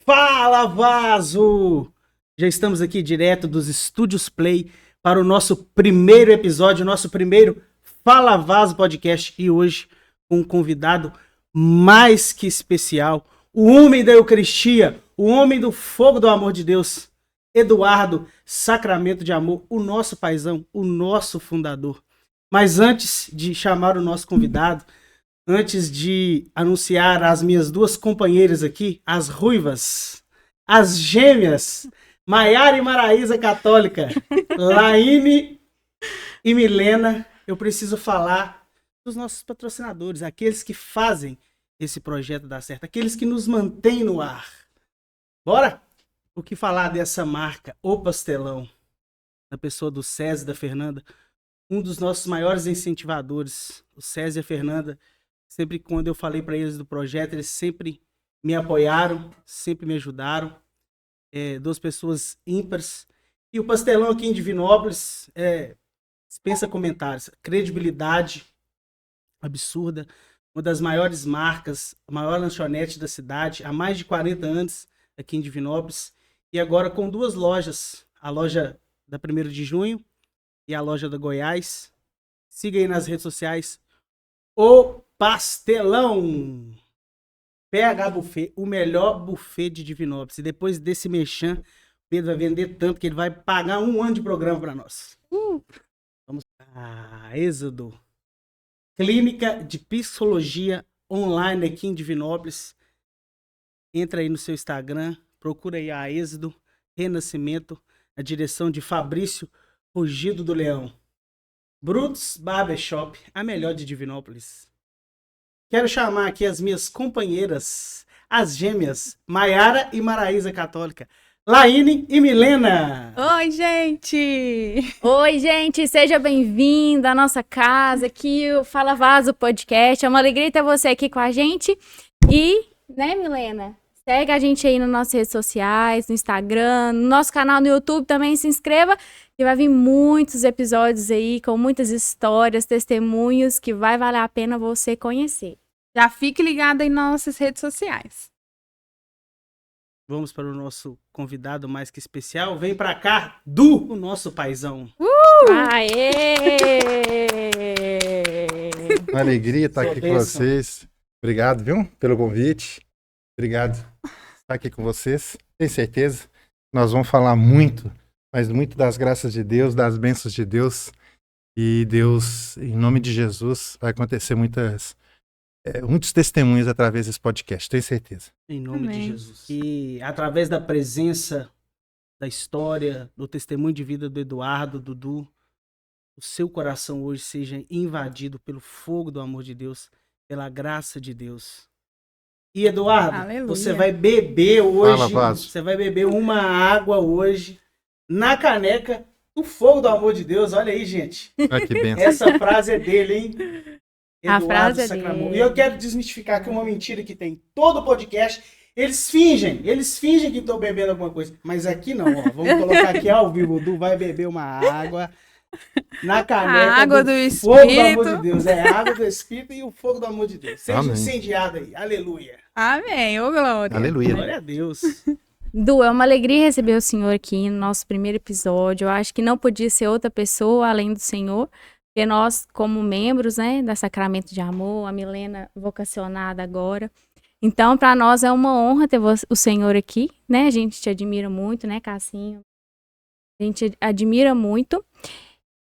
Fala, Vaso! Já estamos aqui direto dos Estúdios Play para o nosso primeiro episódio, nosso primeiro Fala Vaso podcast. E hoje com um convidado mais que especial, o homem da Eucaristia, o homem do fogo do amor de Deus, Eduardo Sacramento de Amor, o nosso paizão, o nosso fundador. Mas antes de chamar o nosso convidado, antes de anunciar as minhas duas companheiras aqui, as ruivas, as gêmeas, Maiara e Maraísa Católica, Laine e Milena, eu preciso falar dos nossos patrocinadores, aqueles que fazem esse projeto dar certo, aqueles que nos mantêm no ar. Bora? O que falar dessa marca, O Pastelão, na pessoa do César e da Fernanda, um dos nossos maiores incentivadores, o César e a Fernanda. Sempre quando eu falei para eles do projeto, eles sempre me apoiaram, sempre me ajudaram. Duas pessoas ímpares. E o Pastelão aqui em Divinópolis, dispensa comentários. Credibilidade absurda. Uma das maiores marcas, a maior lanchonete da cidade, há mais de 40 anos aqui em Divinópolis. E agora com duas lojas. A loja da 1º de junho e a loja da Goiás. Siga aí nas redes sociais. O Pastelão, PH Buffet, o melhor buffet de Divinópolis. E depois desse merchan, o Pedro vai vender tanto que ele vai pagar 1 ano de programa para nós. Vamos a Êxodo, clínica de psicologia online aqui em Divinópolis. Entra aí no seu Instagram, procura aí a Êxodo Renascimento, a direção de Fabrício Rugido do Leão. Brutus Barbershop, a melhor de Divinópolis. Quero chamar aqui as minhas companheiras, as gêmeas, Maiara e Maraísa Católica, Laine e Milena. Oi, gente! Oi, gente, seja bem-vindo à nossa casa, aqui o Fala Vaso Podcast. É uma alegria ter você aqui com a gente. E, né, Milena? Segue a gente aí nas nossas redes sociais, no Instagram, no nosso canal no YouTube também, se inscreva. E vai vir muitos episódios aí, com muitas histórias, testemunhos, que vai valer a pena você conhecer. Já fique ligado aí nas nossas redes sociais. Vamos para o nosso convidado mais que especial. Vem pra cá, o nosso paizão. Aê! Uma alegria estar aqui com vocês. Obrigado, viu, pelo convite. Obrigado por estar aqui com vocês. Tenho certeza que nós vamos falar muito, mas muito das graças de Deus, das bênçãos de Deus. E Deus, em nome de Jesus, vai acontecer muitos testemunhos através desse podcast, tenho certeza. Em nome Amém. de Jesus. E através da presença, da história, do testemunho de vida do Eduardo, Dudu, o seu coração hoje seja invadido pelo fogo do amor de Deus, pela graça de Deus. E Eduardo, Aleluia. você vai beber hoje, Fala, Vaso. você vai beber uma água hoje na caneca do fogo do amor de Deus. Olha aí, gente. Olha que bênção. Essa frase é dele, hein? A frase é Sacramento. dele. E eu quero desmistificar aqui uma mentira que tem todo podcast. Eles fingem que estão bebendo alguma coisa. Mas aqui não, ó. Vamos colocar aqui ao vivo. O Du vai beber uma água na caneca A água do fogo do amor Espírito. de Deus. É a água do Espírito e o fogo do amor de Deus. Seja Amém. incendiado aí. Aleluia. Amém, ô glória. Aleluia. Glória a Deus. Du, é uma alegria receber o senhor aqui no nosso primeiro episódio. Eu acho que não podia ser outra pessoa além do senhor, porque nós, como membros, né, da Sacramento de Amor, a Milena vocacionada agora. Então, para nós é uma honra ter o senhor aqui, né? A gente te admira muito, né, Cassinho? A gente admira muito.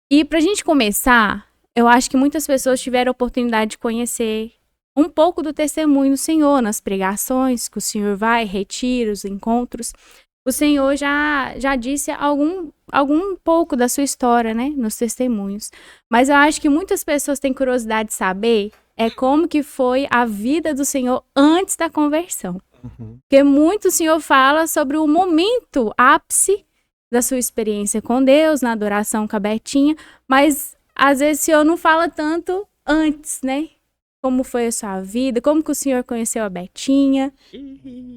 E pra gente começar, eu acho que muitas pessoas tiveram a oportunidade de conhecer um pouco do testemunho do Senhor nas pregações que o Senhor vai, retiros, encontros. O Senhor já disse algum pouco da sua história, né, nos testemunhos. Mas eu acho que muitas pessoas têm curiosidade de saber como que foi a vida do Senhor antes da conversão. Porque muito o Senhor fala sobre o momento ápice da sua experiência com Deus, na adoração com a Betinha, mas às vezes o Senhor não fala tanto antes, né? Como foi a sua vida, como que o senhor conheceu a Betinha.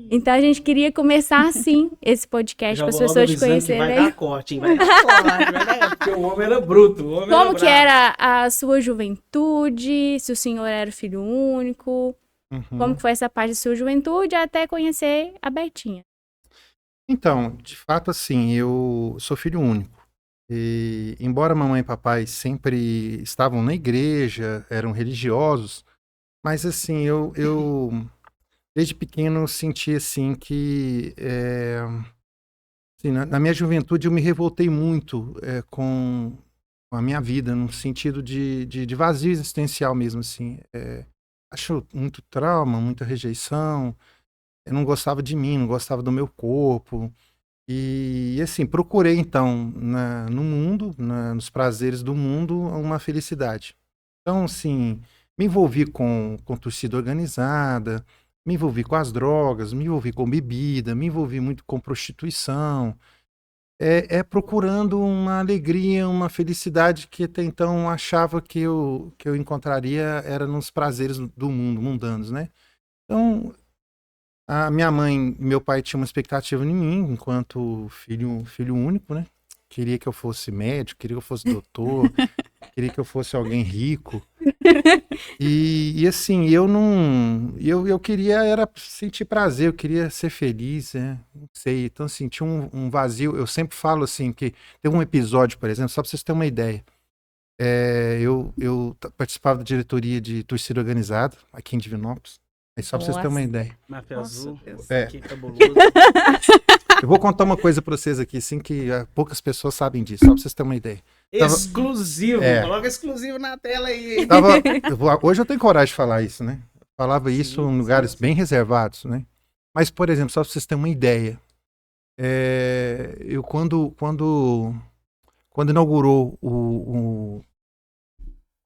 Então a gente queria começar assim, esse podcast, para as pessoas te conhecerem. Vai dar corte, hein? Vai dar corte, porque o homem era bruto. O homem Como era que era a sua juventude, se o senhor era filho único, Como que foi essa parte de sua juventude até conhecer a Betinha? Então, de fato, assim, eu sou filho único. E, embora mamãe e papai sempre estavam na igreja, eram religiosos, mas, assim, eu desde pequeno, senti, assim, que assim, na minha juventude eu me revoltei muito com a minha vida, no sentido de vazio existencial mesmo, assim. Acho muito trauma, muita rejeição. Eu não gostava de mim, não gostava do meu corpo. E assim, procurei então no mundo, nos prazeres do mundo, uma felicidade. Então, assim, me envolvi com torcida organizada, me envolvi com as drogas, me envolvi com bebida, me envolvi muito com prostituição. Procurando uma alegria, uma felicidade que até então achava que eu encontraria era nos prazeres do mundo, mundanos, né? Então, a minha mãe e meu pai tinham uma expectativa em mim, enquanto filho único, né? Queria que eu fosse médico, queria que eu fosse doutor, queria que eu fosse alguém rico. E assim, eu não. Eu queria era sentir prazer, eu queria ser feliz, né? Não sei. Então, assim, tinha um vazio. Eu sempre falo assim, que tem um episódio, por exemplo, só pra vocês terem uma ideia. Eu participava da diretoria de torcida organizada aqui em Divinópolis. Aí só pra vocês terem uma ideia. Máfia Azul. Deus. Que cabuloso. Eu vou contar uma coisa pra vocês aqui, assim, que poucas pessoas sabem disso, só pra vocês terem uma ideia. Exclusivo. Coloca exclusivo na tela aí. Hoje eu tenho coragem de falar isso, né? Eu falava isso em lugares bem reservados, né? Mas, por exemplo, só pra vocês terem uma ideia. Eu quando inaugurou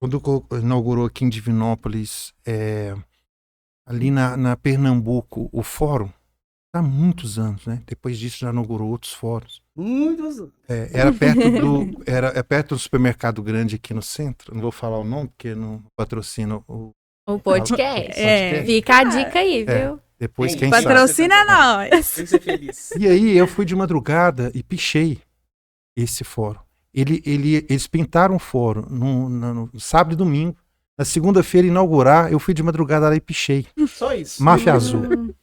quando inaugurou aqui em Divinópolis, ali na Pernambuco, o fórum, há muitos anos, né? Depois disso já inaugurou outros fóruns. Muitos anos. Era perto do supermercado grande aqui no centro. Não vou falar o nome, porque não patrocina o podcast. podcast. Fica a dica aí, viu? Depois Tem, quem sabe. Patrocina nós. Tem que ser feliz. E aí eu fui de madrugada e pichei esse fórum. Eles pintaram o fórum no sábado e domingo. Na segunda-feira inaugurar, eu fui de madrugada lá e pichei. Só isso. Máfia Azul.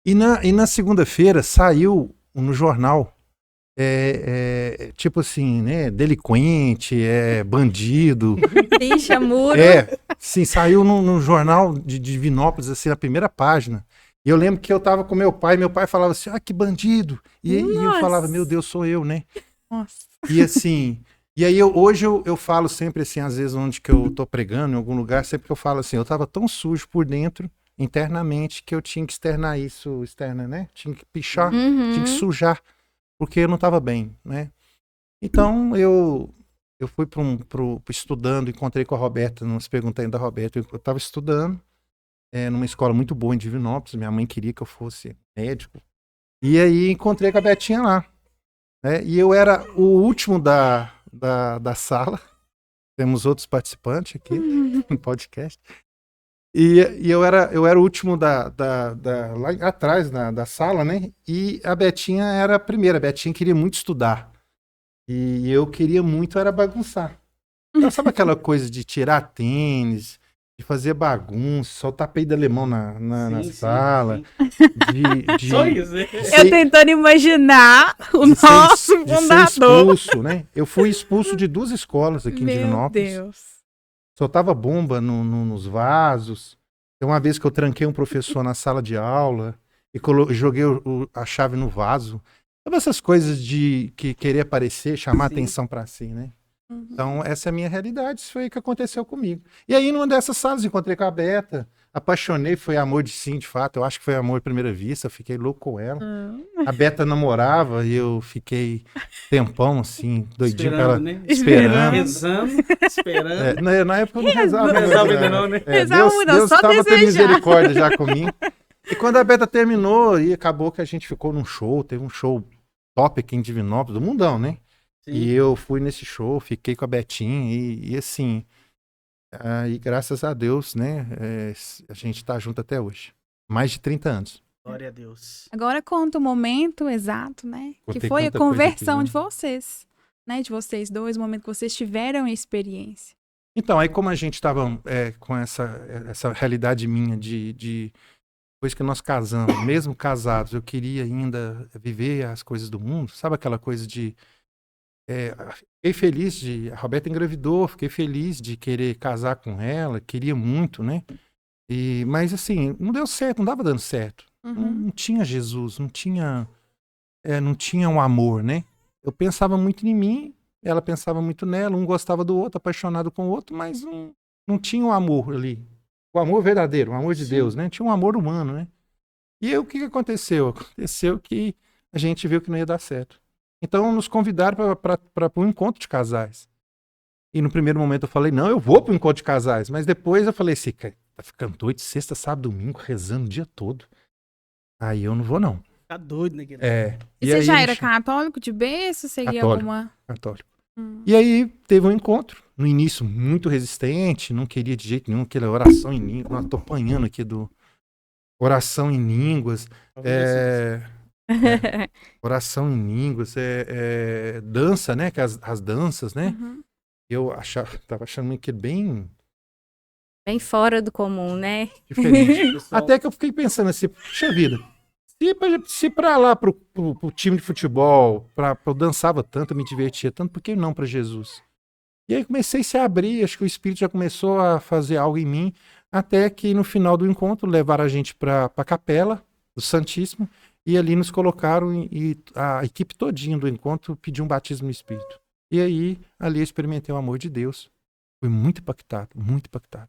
E na segunda-feira saiu no jornal, tipo assim, né? Delinquente, bandido. Picha, muro. Sim, saiu no jornal de Divinópolis, assim, na primeira página. E eu lembro que eu tava com meu pai falava assim, que bandido. E eu falava, meu Deus, sou eu, né? Nossa. E assim, e aí hoje eu falo sempre assim, às vezes onde que eu tô pregando, em algum lugar, sempre que eu falo assim, eu tava tão sujo por dentro, internamente, que eu tinha que externar isso, né? Tinha que pichar, tinha que sujar, porque eu não tava bem, né? Então eu fui pro estudando, encontrei com a Roberta, não se perguntei ainda da Roberta, eu tava estudando, numa escola muito boa em Divinópolis, minha mãe queria que eu fosse médico, e aí encontrei com a Betinha lá. E eu era o último da sala. Temos outros participantes aqui no podcast. E eu era o último lá atrás da sala, né? E a Betinha era a primeira. A Betinha queria muito estudar. E eu queria muito era bagunçar. Então, sabe aquela coisa de tirar tênis, de fazer bagunça, soltar peido alemão na sala. Só isso, né? Eu tentando imaginar o nosso fundador. Ser expulso, né? Eu fui expulso de 2 escolas aqui em Divinópolis. Meu Deus. Soltava bomba nos vasos. Tem uma vez que eu tranquei um professor na sala de aula e joguei a chave no vaso. Sabe essas coisas de querer aparecer, chamar atenção pra si, né? Então, essa é a minha realidade, isso foi o que aconteceu comigo. E aí, numa dessas salas, encontrei com a Beta, apaixonei, foi amor de fato, eu acho que foi amor à primeira vista, eu fiquei louco com ela. A Beta namorava e eu fiquei tempão, assim, doidinho pra ela, né? esperando. Rezando, esperando. Na época eu não rezava. Não rezava ainda não, né? Deus estava tendo misericórdia já comigo. E quando a Beta terminou, e acabou que a gente ficou num show, teve um show top aqui em Divinópolis, do mundão, né? Sim. E eu fui nesse show, fiquei com a Betinha e assim, e graças a Deus, né, a gente tá junto até hoje. Mais de 30 anos. Glória a Deus. Agora conta o momento exato, né? Contei que foi a tanta coisa conversão aqui, né? de vocês, né? De vocês dois, o momento que vocês tiveram a experiência. Então, aí como a gente estava com essa realidade minha depois que nós casamos, mesmo casados, eu queria ainda viver as coisas do mundo, sabe aquela coisa de... fiquei feliz a Roberta engravidou, fiquei feliz de querer casar com ela, queria muito, né? Mas assim, não deu certo, não dava dando certo. Não tinha Jesus, não tinha um amor, né? Eu pensava muito em mim, ela pensava muito nela, um gostava do outro, apaixonado com o outro, mas não tinha um amor ali. O amor verdadeiro, o amor de Deus, né? Tinha um amor humano, né? E aí o que aconteceu? Aconteceu que a gente viu que não ia dar certo. Então nos convidaram para um encontro de casais. E no primeiro momento eu falei, não, eu vou para o encontro de casais. Mas depois eu falei assim, cara, tá ficando doido, sexta, sábado, domingo, rezando o dia todo. Aí eu não vou, não. Tá doido, né? E você já era católico de berço? Seguia alguma... Católico. E aí teve um encontro. No início, muito resistente, não queria de jeito nenhum aquela oração em línguas. Nossa, tô apanhando aqui do oração em línguas. Oração em línguas, dança, né? Que as danças, né? Eu tava achando que bem fora do comum, né? diferente. Até que eu fiquei pensando assim, puxa vida, se pra lá, pro time de futebol, eu dançava tanto, eu me divertia tanto, por que não pra Jesus? E aí comecei a se abrir, acho que o Espírito já começou a fazer algo em mim, até que no final do encontro levaram a gente pra capela do Santíssimo, e ali nos colocaram e a equipe todinha do encontro pediu um batismo no Espírito. E aí, ali eu experimentei o amor de Deus. Fui muito impactado, muito impactado.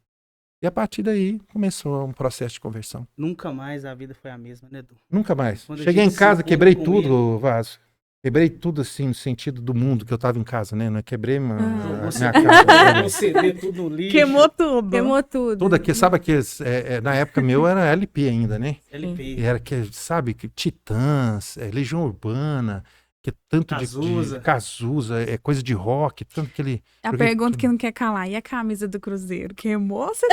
E a partir daí, começou um processo de conversão. Nunca mais a vida foi a mesma, né, Edu? Nunca mais. Quando Cheguei em casa, quebrei tudo, Vaso. Quebrei tudo, assim, no sentido do mundo que eu tava em casa, né? Não quebrei minha casa. CD, tudo no lixo. Queimou tudo. Queimou tudo. Tudo aqui, sabe que na época meu era LP ainda, né? LP. E era sabe, Titãs, Legião Urbana, que é tanto Cazuza. de Cazuza, é coisa de rock, tanto que ele... A pergunta que não quer calar, e a camisa do Cruzeiro? Queimou? Você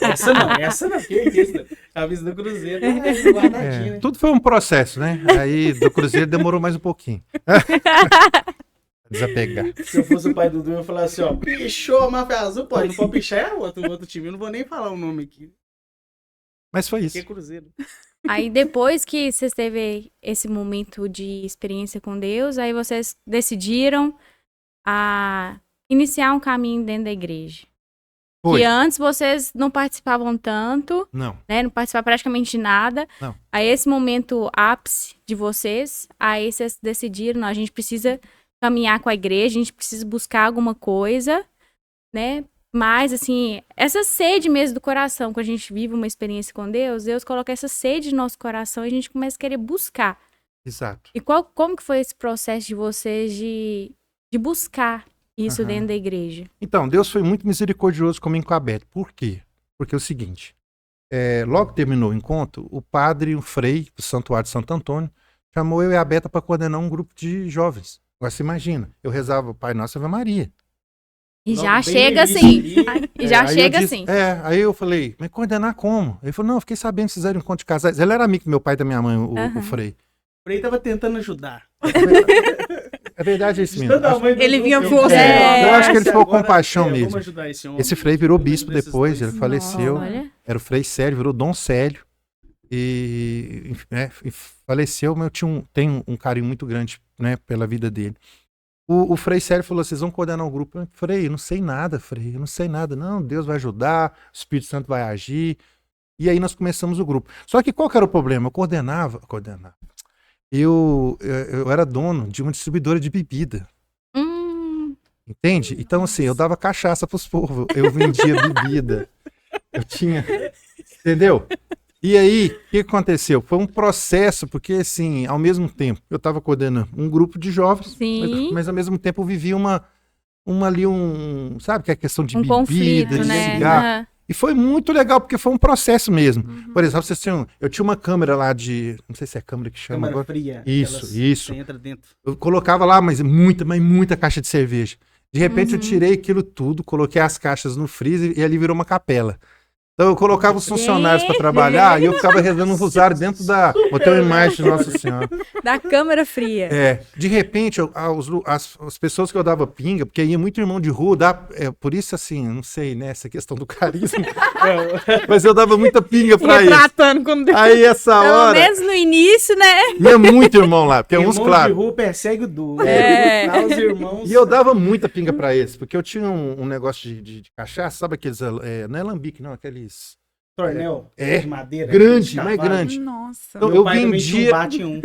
Essa não, que isso, né? Camisa do Cruzeiro, guardadinha, né? Tudo foi um processo, né? Aí do Cruzeiro demorou mais um pouquinho. Desapegar. Se eu fosse o pai do Dudu, eu ia falar assim, ó, pichou a Máfia Azul, pode, não pode pichar, é outro time, eu não vou nem falar o nome aqui. Mas foi isso. Que é Cruzeiro. Aí depois que vocês teve esse momento de experiência com Deus, aí vocês decidiram a iniciar um caminho dentro da igreja. Foi. Que antes vocês não participavam tanto, Não. né? Não participavam praticamente de nada. Não. Aí esse momento ápice de vocês, aí vocês decidiram, não, a gente precisa caminhar com a igreja, a gente precisa buscar alguma coisa, né? Mas, assim, essa sede mesmo do coração, quando a gente vive uma experiência com Deus, Deus coloca essa sede no nosso coração e a gente começa a querer buscar. Exato. E como que foi esse processo de vocês de buscar isso dentro da igreja? Então, Deus foi muito misericordioso comigo com a Beth. Por quê? Porque é o seguinte, logo que terminou o encontro, o padre, o frei do Santuário de Santo Antônio, chamou eu e a Beta para coordenar um grupo de jovens. Agora você imagina, eu rezava o Pai Nosso Ave Maria. E Logo já bem chega no início assim. ali. E já Aí chega eu disse- assim. Aí eu falei, mas coordenar como? Ele falou, não, eu fiquei sabendo que fizeram encontro de casais. Ele era amigo do meu pai e da minha mãe, o Frei. O Frei tava tentando ajudar. É verdade isso De mesmo. toda a mãe do Ele Dudu, vinha eu por quero. você. Eu acho que ele ficou com Agora, paixão mesmo. Vamos ajudar esse homem. Esse Frei virou bispo Desses depois, dois. ele faleceu. Olha. Era o Frei Célio, virou Dom Célio. E faleceu, mas eu tenho um carinho muito grande, né, pela vida dele. O Frei Célio falou, vocês vão coordenar um grupo? Eu, Frei, eu não sei nada, Frei, eu não sei nada. Não, Deus vai ajudar, o Espírito Santo vai agir. E aí nós começamos o grupo. Só que qual que era o problema? Eu coordenava. Eu era dono de uma distribuidora de bebida. Entende? Então, assim, eu dava cachaça pros povos, eu vendia bebida. Eu tinha... Entendeu? E aí, o que aconteceu? Foi um processo, porque, assim, ao mesmo tempo, eu estava coordenando um grupo de jovens, Sim. mas ao mesmo tempo eu vivia sabe, que é a questão de Um bebida, conflito, de né? cigarro. Aham. E foi muito legal, porque foi um processo mesmo. Por exemplo, eu tinha uma câmera lá não sei se é câmera que chama Câmara agora. fria. Isso, aquelas isso. que entra dentro. Eu colocava lá, mas muita caixa de cerveja. De repente eu tirei aquilo tudo, coloquei as caixas no freezer e ali virou uma capela. Então eu colocava os funcionários para trabalhar e eu ficava rezando um rosário dentro da... Botei uma imagem de Nossa Senhora. Da câmera fria. De repente, as pessoas que eu dava pinga, porque ia muito irmão de rua, por isso assim, eu não sei, né, essa questão do carisma, mas eu dava muita pinga pra eles. Tratando com Deus. Aí essa hora... Pelo menos no início, né? Ia muito irmão lá, porque uns, Irmão claro... de rua persegue o Du. É. Os irmãos... E eu dava muita pinga pra eles, porque eu tinha um negócio de cachaça, sabe aqueles, não é alambique não, aqueles... Tornel de madeira. Grande, de mais cavalo. grande. Nossa. Então, Meu eu pai também tinha vendia... bate um.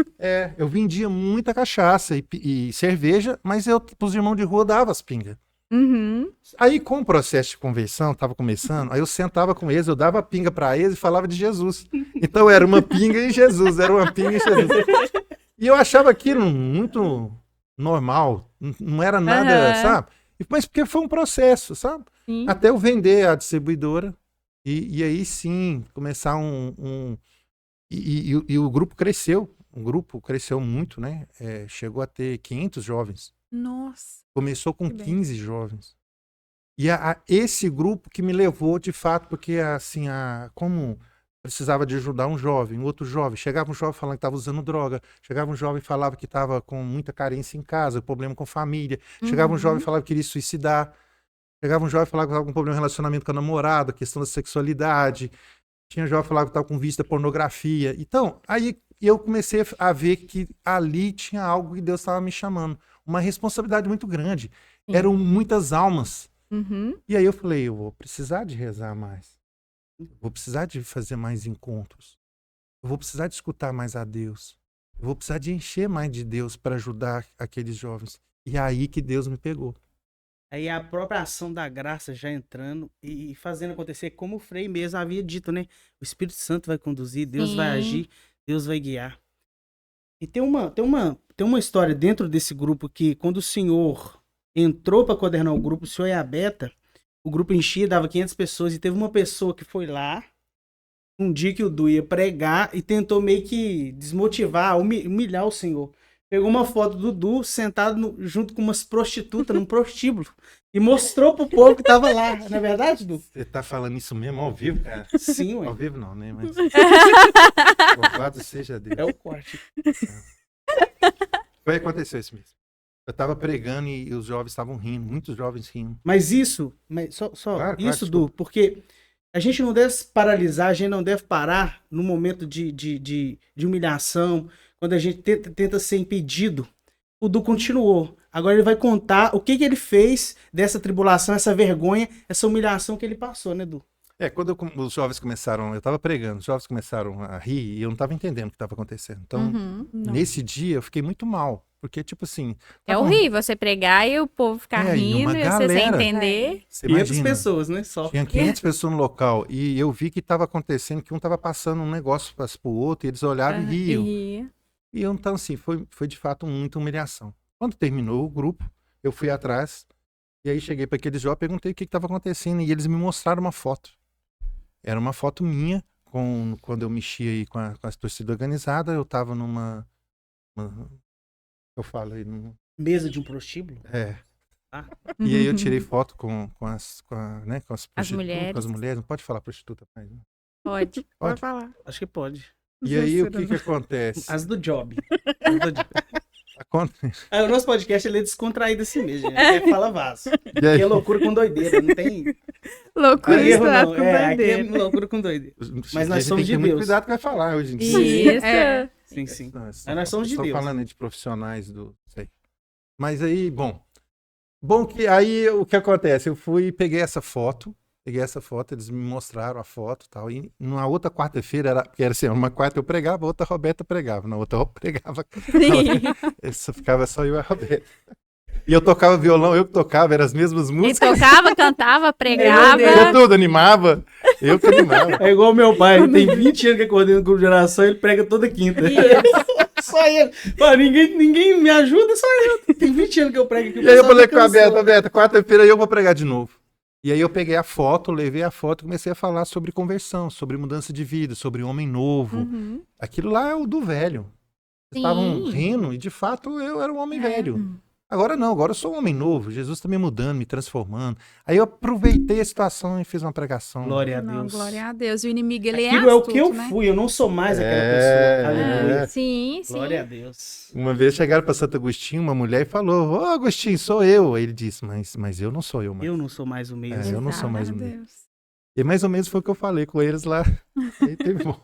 eu vendia muita cachaça e cerveja, mas eu, pros irmãos de rua, dava as pingas. Uhum. Aí, com o processo de conversão, tava começando, aí eu sentava com eles, eu dava pinga pra eles e falava de Jesus. Então era uma pinga em Jesus, era uma pinga em Jesus. E eu achava aquilo muito normal, não era nada, sabe? Mas porque foi um processo, sabe? Sim. Até eu vender a distribuidora e aí sim, começar E o grupo cresceu, muito, né? Chegou a ter 500 jovens. Nossa. Começou com Que bem. 15 jovens. E esse grupo que me levou, de fato, porque assim, como precisava de ajudar um jovem, um outro jovem, chegava um jovem falando que estava usando droga, chegava um jovem e falava que estava com muita carência em casa, problema com família, chegava um jovem e falava que queria suicidar, chegava um jovem e falava que estava com problema de relacionamento com a namorada, questão da sexualidade, tinha jovem que falava que estava com vício da pornografia. Então, aí eu comecei a ver que ali tinha algo que Deus estava me chamando, uma responsabilidade muito grande. Sim. Eram muitas almas. Uhum. E aí eu falei, eu vou precisar de rezar mais. Eu vou precisar de fazer mais encontros. Eu vou precisar de escutar mais a Deus. Eu vou precisar de encher mais de Deus para ajudar aqueles jovens. E é aí que Deus me pegou. Aí a própria ação da graça já entrando e fazendo acontecer como o Frei mesmo havia dito, né? O Espírito Santo vai conduzir, Deus vai Sim. agir, Deus vai guiar. E tem uma história dentro desse grupo que quando o senhor entrou para coordenar o grupo, o senhor e a Beta, o grupo enchia, dava 500 pessoas e teve uma pessoa que foi lá um dia que o Du ia pregar e tentou meio que desmotivar, humilhar o senhor. Pegou uma foto do Du sentado junto com umas prostitutas num prostíbulo e mostrou pro povo que tava lá. Não é verdade, Du? Você tá falando isso mesmo ao vivo, cara? Sim, ué. Ao vivo não, né? Mas... Louvado seja Deus. É o corte. Foi aconteceu isso mesmo. Eu tava pregando e os jovens estavam rindo, muitos jovens rindo. Mas isso, Claro, isso, desculpa. Du, porque a gente não deve paralisar, a gente não deve parar no momento de humilhação, quando a gente tenta ser impedido. O Du continuou. Agora ele vai contar o que ele fez dessa tribulação, essa vergonha, essa humilhação que ele passou, né, Du? Quando os jovens começaram, eu tava pregando, os jovens começaram a rir e eu não tava entendendo o que estava acontecendo. Então, Uhum. nesse dia eu fiquei muito mal, porque tipo assim... É tava- horrível você pregar e o povo ficar É, e uma rindo e você sem galera. entender. Você 500 imagina, pessoas, né? Só. tinha 500 pessoas no local e eu vi que estava acontecendo, que um tava passando um negócio pro outro e eles olharam e riam. E eu, então, assim, foi de fato muita humilhação. Quando terminou o grupo, eu fui atrás, e aí cheguei para aqueles jovens, perguntei o que estava acontecendo, e eles me mostraram uma foto. Era uma foto minha, quando eu mexia aí com a torcida organizada, eu estava eu falo aí, Mesa de um prostíbulo. E aí eu tirei foto com as mulheres. com as mulheres, não pode falar prostituta mais, né? Pode. Pode falar. Acho que pode. E aí o que acontece? As do job. As do job. O nosso podcast ele é descontraído assim mesmo. Ele fala vaso. E aí- Aqui é loucura com doideira, não tem. Loucura Erro, misturada não. com Aqui é bandeira. loucura com doideira. Mas nós A gente somos tem que de ter muito Deus. cuidado com o que vai falar hoje em dia. Isso. É. Sim, sim. Nós nós somos de estamos Deus. falando aí de profissionais do... Sei. Mas aí, bom que aí o que acontece? Eu fui e peguei essa foto, eles me mostraram a foto e tal, e na outra quarta-feira, porque era assim, uma quarta eu pregava, a outra a Roberta pregava, na outra eu pregava, ficava só eu e a Roberta. E eu tocava violão, eu que tocava, eram as mesmas Ele músicas, tocava, cantava, É, pregava. eu tudo, animava, eu que animava. É igual meu pai, ele tem 20 anos que é coordenador do grupo de oração, ele prega toda quinta. Só ele. Pô, ninguém me ajuda, só eu. Tem 20 anos que eu prego aqui. o E aí eu pessoal falei tá com a cansado. Beta, quarta-feira eu vou pregar de novo. E aí eu peguei a foto, levei a foto e comecei a falar sobre conversão, sobre mudança de vida, sobre homem novo. Uhum. Aquilo lá é o do velho. Sim. Estavam rindo e de fato eu era um homem velho. Agora não, agora eu sou um homem novo. Jesus está me mudando, me transformando. Aí eu aproveitei a situação e fiz uma pregação. Glória a Não, Deus. glória a Deus. O inimigo, ele Aquilo é o astuto, que eu né? fui, eu não sou mais aquela É, pessoa. Aleluia. é. Sim, sim. Glória a Deus. Uma vez chegaram para Santo Agostinho, uma mulher, e falou: Ô Agostinho, sou eu. Aí ele disse: Mas eu não sou eu, mais. Eu não sou mais o mesmo. Eu não sou mais o Glória a mesmo. Deus. E mais ou menos foi o que eu falei com eles lá. Aí teve bom.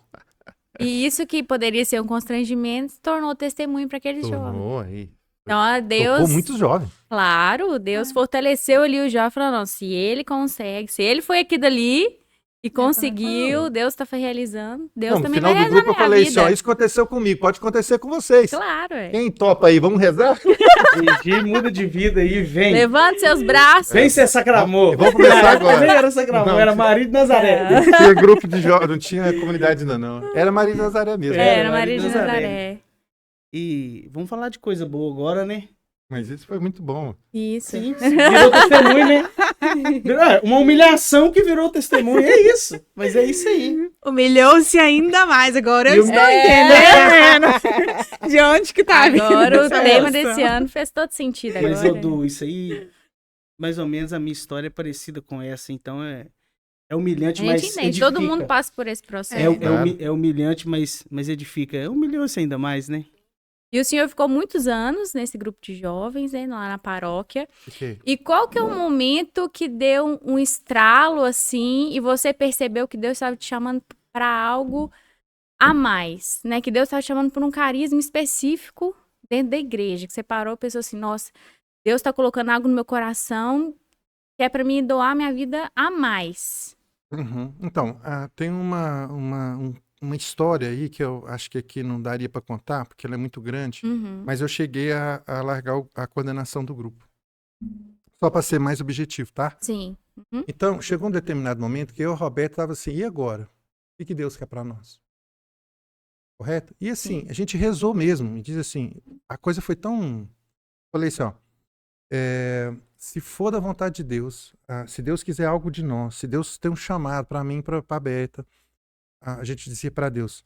E isso que poderia ser um constrangimento se tornou testemunho para aqueles jovens. Tornou aí. Então, ó, Deus, Tocou muitos jovens. claro, Deus fortaleceu ali o jovem, falando, não, se ele consegue, se ele foi aqui dali e conseguiu, Deus tá realizando, Deus Não, no também final vai do realizar grupo eu na minha falei vida. assim: ó, isso aconteceu comigo, pode acontecer com vocês. Claro, é. Quem topa aí, vamos rezar? Gigi, muda de vida aí, vem. Levante seus braços. Vem ser sacramor. Vamos começar agora. Nem era sacramor, Não, era Maria de Nazaré. Não tinha grupo de jovens, não tinha comunidade ainda não. Era Maria de Nazaré mesmo. Era Maria de Nazaré. E vamos falar de coisa boa agora, né? Mas isso foi muito bom. Isso. Sim, virou testemunho, né? Uma humilhação que virou testemunho, é isso. Mas é isso aí. Humilhou-se ainda mais. Agora eu Eu- estou entendendo de onde que tá vindo Agora o essa tema emoção. desse ano fez todo sentido Mas, agora. Odu, isso aí, mais ou menos a minha história é parecida com essa, então é humilhante, A mas gente entende, edifica. todo mundo passa por esse processo. É humilhante, mas edifica. Humilhou-se ainda mais, né? E o senhor ficou muitos anos nesse grupo de jovens, né, lá na paróquia. Fiquei. E qual que é o momento que deu um estralo assim e você percebeu que Deus estava te chamando para algo a mais, né? Que Deus estava te chamando por um carisma específico dentro da igreja, que você parou e pensou assim, nossa, Deus está colocando algo no meu coração que é para mim doar minha vida a mais. Uhum. Então, tem uma história aí que eu acho que aqui não daria para contar, porque ela é muito grande, Uhum. mas eu cheguei a largar a coordenação do grupo. Só para ser mais objetivo, tá? Sim. Então, chegou um determinado momento que eu e o Roberto tava assim: e agora? O que Deus quer para nós? Correto? E assim, a gente rezou mesmo, e diz assim, a coisa foi tão... Falei assim, ó, se for da vontade de Deus, se Deus quiser algo de nós, se Deus tem um chamado para mim, para a Beta, a gente dizia para Deus,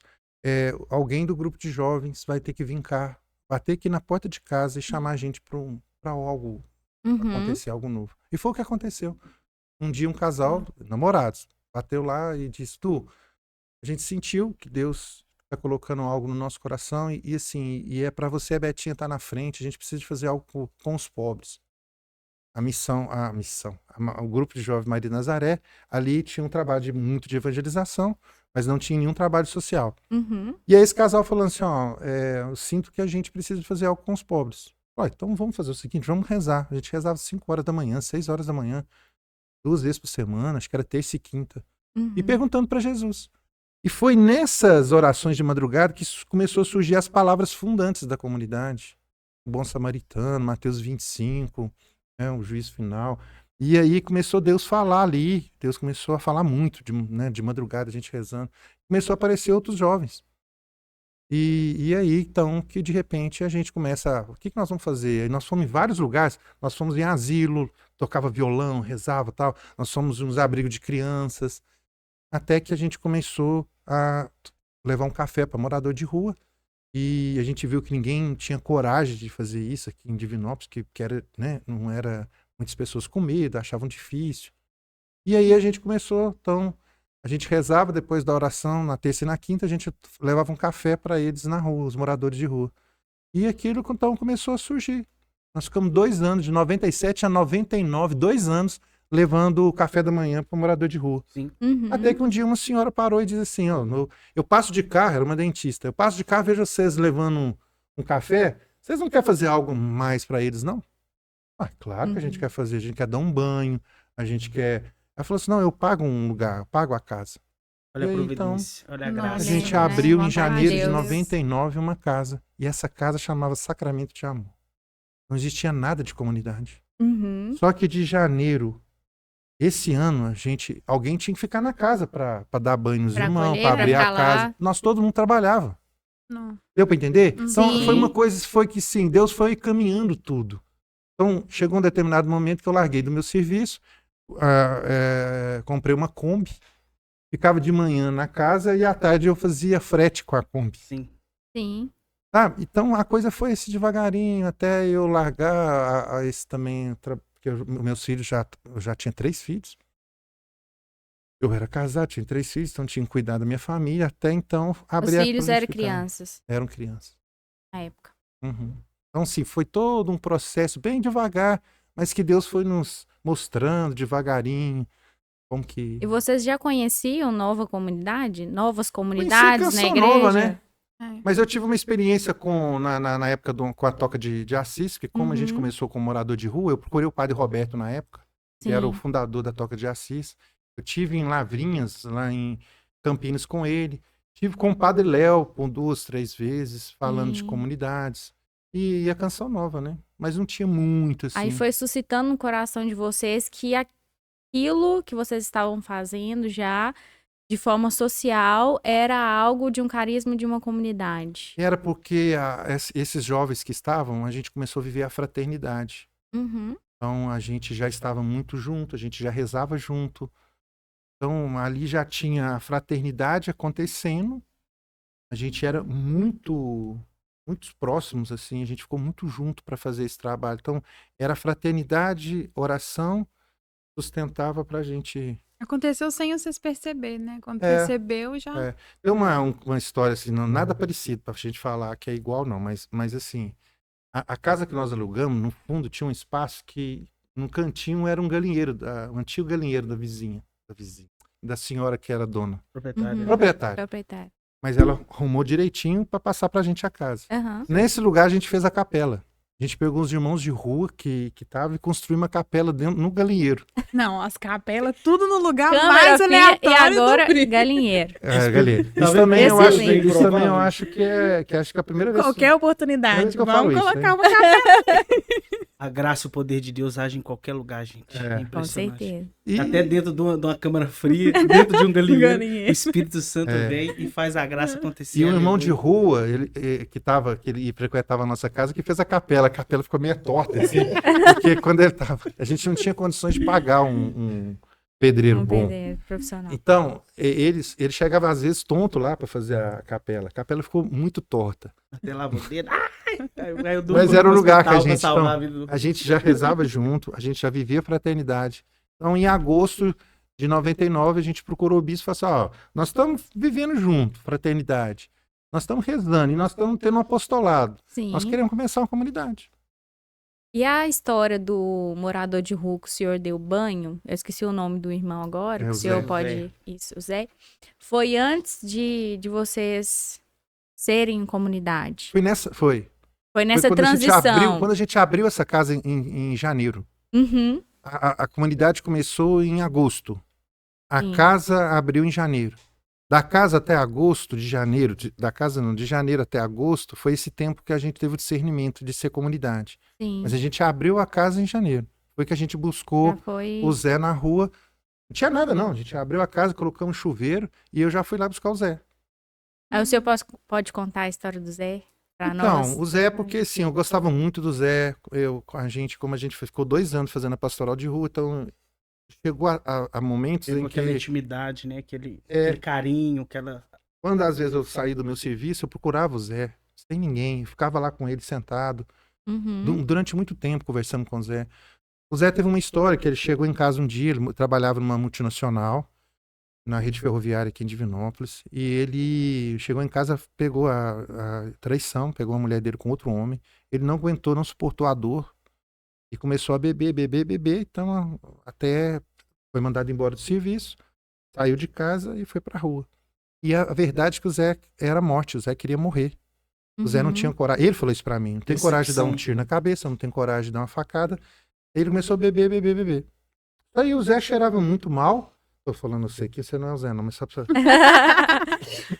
alguém do grupo de jovens vai ter que vir cá, bater aqui na porta de casa e chamar a gente para algo, Uhum. acontecer algo novo. E foi o que aconteceu. Um dia um casal, namorados, bateu lá e disse: a gente sentiu que Deus está colocando algo no nosso coração e assim, e é para você, a Betinha, estar na frente, a gente precisa de fazer algo com os pobres. O grupo de jovens Maria de Nazaré, ali tinha um trabalho muito de evangelização, mas não tinha nenhum trabalho social. Uhum. E aí esse casal falando assim, ó, eu sinto que a gente precisa de fazer algo com os pobres. Então vamos fazer o seguinte, vamos rezar. A gente rezava 5 horas da manhã, 6 horas da manhã, 2 vezes por semana, acho que era terça e quinta. Uhum. E perguntando para Jesus. E foi nessas orações de madrugada que começou a surgir as palavras fundantes da comunidade. O bom samaritano, Mateus 25, o juízo final. E aí começou Deus a falar ali, Deus começou a falar muito, de madrugada, a gente rezando. Começou a aparecer outros jovens. E aí, então, que de repente a gente começa, o que nós vamos fazer? Aí nós fomos em vários lugares, nós fomos em asilo, tocava violão, rezava e tal, nós fomos uns abrigos de crianças, até que a gente começou a levar um café para morador de rua, e a gente viu que ninguém tinha coragem de fazer isso aqui em Divinópolis, que era, né, não era, muitas pessoas com medo, achavam difícil. E aí a gente começou, então, a gente rezava depois da oração, na terça e na quinta, a gente levava um café para eles na rua, os moradores de rua. E aquilo, então, começou a surgir. Nós ficamos 2 anos, de 97 a 99, 2 anos, levando o café da manhã para o morador de rua. Sim. Uhum. Até que um dia uma senhora parou e disse assim, ó, eu passo de carro, era uma dentista, eu passo de carro, vejo vocês levando um café, vocês não querem fazer algo mais para eles, não? Claro que a gente quer fazer, a gente quer dar um banho, a gente quer... Ela falou assim, não, eu pago um lugar, eu pago a casa. Olha a E aí, providência, olha a Nossa. graça. A gente né? abriu em Vontade de janeiro de Deus. 99 uma casa, e essa casa chamava Sacramento de Amor. Não existia nada de comunidade. Uhum. Só que de janeiro, esse ano, alguém tinha que ficar na casa para dar banho nos Pra irmãos, acolher, para pra abrir a ficar casa. lá. Nós, todo mundo trabalhava. Não. Deu para entender? Então, Sim. foi uma coisa, foi que sim, Deus foi caminhando tudo. Então, chegou um determinado momento que eu larguei do meu serviço, comprei uma Kombi, ficava de manhã na casa e à tarde eu fazia frete com a Kombi. Sim. Sim. Ah, então a coisa foi esse devagarinho, até eu largar esse também, porque meus filhos eu já tinha 3 filhos. Eu era casado, tinha 3 filhos, então tinha que cuidar da minha família. Até então, abri Os a filhos coisa eram de ficar. crianças Eram crianças. na época. Uhum. Então, sim, foi todo um processo bem devagar, mas que Deus foi nos mostrando devagarinho como que... E vocês já conheciam nova comunidade? Novas Conheci comunidades na Canção igreja? Nova, né? É. Mas eu tive uma experiência na época com a Toca de Assis, que como a gente Uhum. começou como morador de rua, eu procurei o padre Roberto na época, que era o Sim. fundador da Toca de Assis. Eu tive em Lavrinhas, lá em Campinas com ele. Tive com o padre Léo, por 2, 3 vezes, falando de Sim. comunidades. E a Canção Nova, né? Mas não tinha muito, assim. Aí foi suscitando no coração de vocês que aquilo que vocês estavam fazendo já de forma social era algo de um carisma de uma comunidade. Era porque esses jovens que estavam, a gente começou a viver a fraternidade. Uhum. Então a gente já estava muito junto, a gente já rezava junto. Então ali já tinha a fraternidade acontecendo. A gente era muito próximos assim, a gente ficou muito junto para fazer esse trabalho. Então era fraternidade, oração, sustentava para a gente. Aconteceu sem vocês perceber, né? Quando É, percebeu, já... é. Tem uma história assim, nada parecido para a gente falar que é igual não, mas assim, a casa que nós alugamos, no fundo tinha um espaço que no cantinho era um galinheiro, um antigo galinheiro da vizinha, da senhora que era dona, Proprietário. Uhum. proprietária. Proprietário. Mas ela arrumou direitinho para passar pra gente a casa. Aham. Nesse lugar a gente fez a capela. A gente pegou os irmãos de rua que estavam e construiu uma capela no galinheiro. Não, as capelas, tudo no lugar Câmera mais fria aleatório e agora do Brito. galinheiro. É, galinheiro. Tá Isso vendo? também, eu Esse acho, link, isso também eu provavelmente. acho que é a primeira vez. Qualquer Primeira oportunidade, vez que eu falo vamos isso, colocar hein? uma capela. A graça e o poder de Deus age em qualquer lugar, gente. É. É Com impressionante. certeza. E- Até dentro de uma câmara fria, dentro de um galinheiro, Galinheiro. o Espírito Santo É. vem e faz a graça acontecer. E um irmão de Aleluia. rua, que ele frequentava a nossa casa, que fez a capela ficou meio torta, assim, porque quando ele tava, a gente não tinha condições de pagar um pedreiro Um bom. pedreiro profissional. Então, ele chegava às vezes tonto lá para fazer a capela ficou muito torta. Até lava o dedo. Aí eu durmo Mas era o no lugar que a hospital pra gente, salvar a então, vida do- a gente já rezava junto, a gente já vivia fraternidade. Então, em agosto de 99, a gente procurou o bispo e falou assim, ó, nós estamos vivendo junto, fraternidade. Nós estamos rezando e nós estamos tendo um apostolado. Sim. Nós queremos começar uma comunidade. E a história do morador de rua que o senhor deu banho, eu esqueci o nome do irmão agora, É que o o senhor Zé. pode... Isso, o Zé. Foi antes de vocês serem comunidade. Foi. Foi nessa quando transição. quando a gente abriu essa casa em janeiro. Uhum. A comunidade começou em agosto. A Sim. casa abriu em janeiro. Da casa até agosto, de janeiro, de janeiro até agosto, foi esse tempo que a gente teve o discernimento de ser comunidade. Sim. Mas a gente abriu a casa em janeiro. Foi que a gente buscou Já foi... o Zé na rua. Não tinha nada, não. A gente abriu a casa, colocamos chuveiro e eu já fui lá buscar o Zé. Aí o senhor pode contar a história do Zé pra Então, nós? o Zé, porque assim, eu gostava muito do Zé. Como a gente ficou 2 anos fazendo a pastoral de rua, então chegou a momentos Teve em aquela que, intimidade, né? Aquele carinho, aquela... quando às vezes eu saí do meu serviço, eu procurava o Zé, sem ninguém, eu ficava lá com ele sentado, Uhum. durante muito tempo conversando com o Zé. O Zé teve uma história que ele chegou em casa um dia, ele trabalhava numa multinacional, na rede ferroviária aqui em Divinópolis, e ele chegou em casa, pegou a traição, pegou a mulher dele com outro homem, ele não aguentou, não suportou a dor, e começou a beber, então até foi mandado embora do serviço, saiu de casa e foi pra rua. E a verdade é que o Zé era morte, o Zé queria morrer. O Zé não Uhum. tinha coragem, ele falou isso pra mim, não tem coragem de dar um Percepção. tiro na cabeça, não tem coragem de dar uma facada. Ele começou a beber. Aí o Zé cheirava muito mal, tô falando eu sei que você não é o Zé não, mas só pra...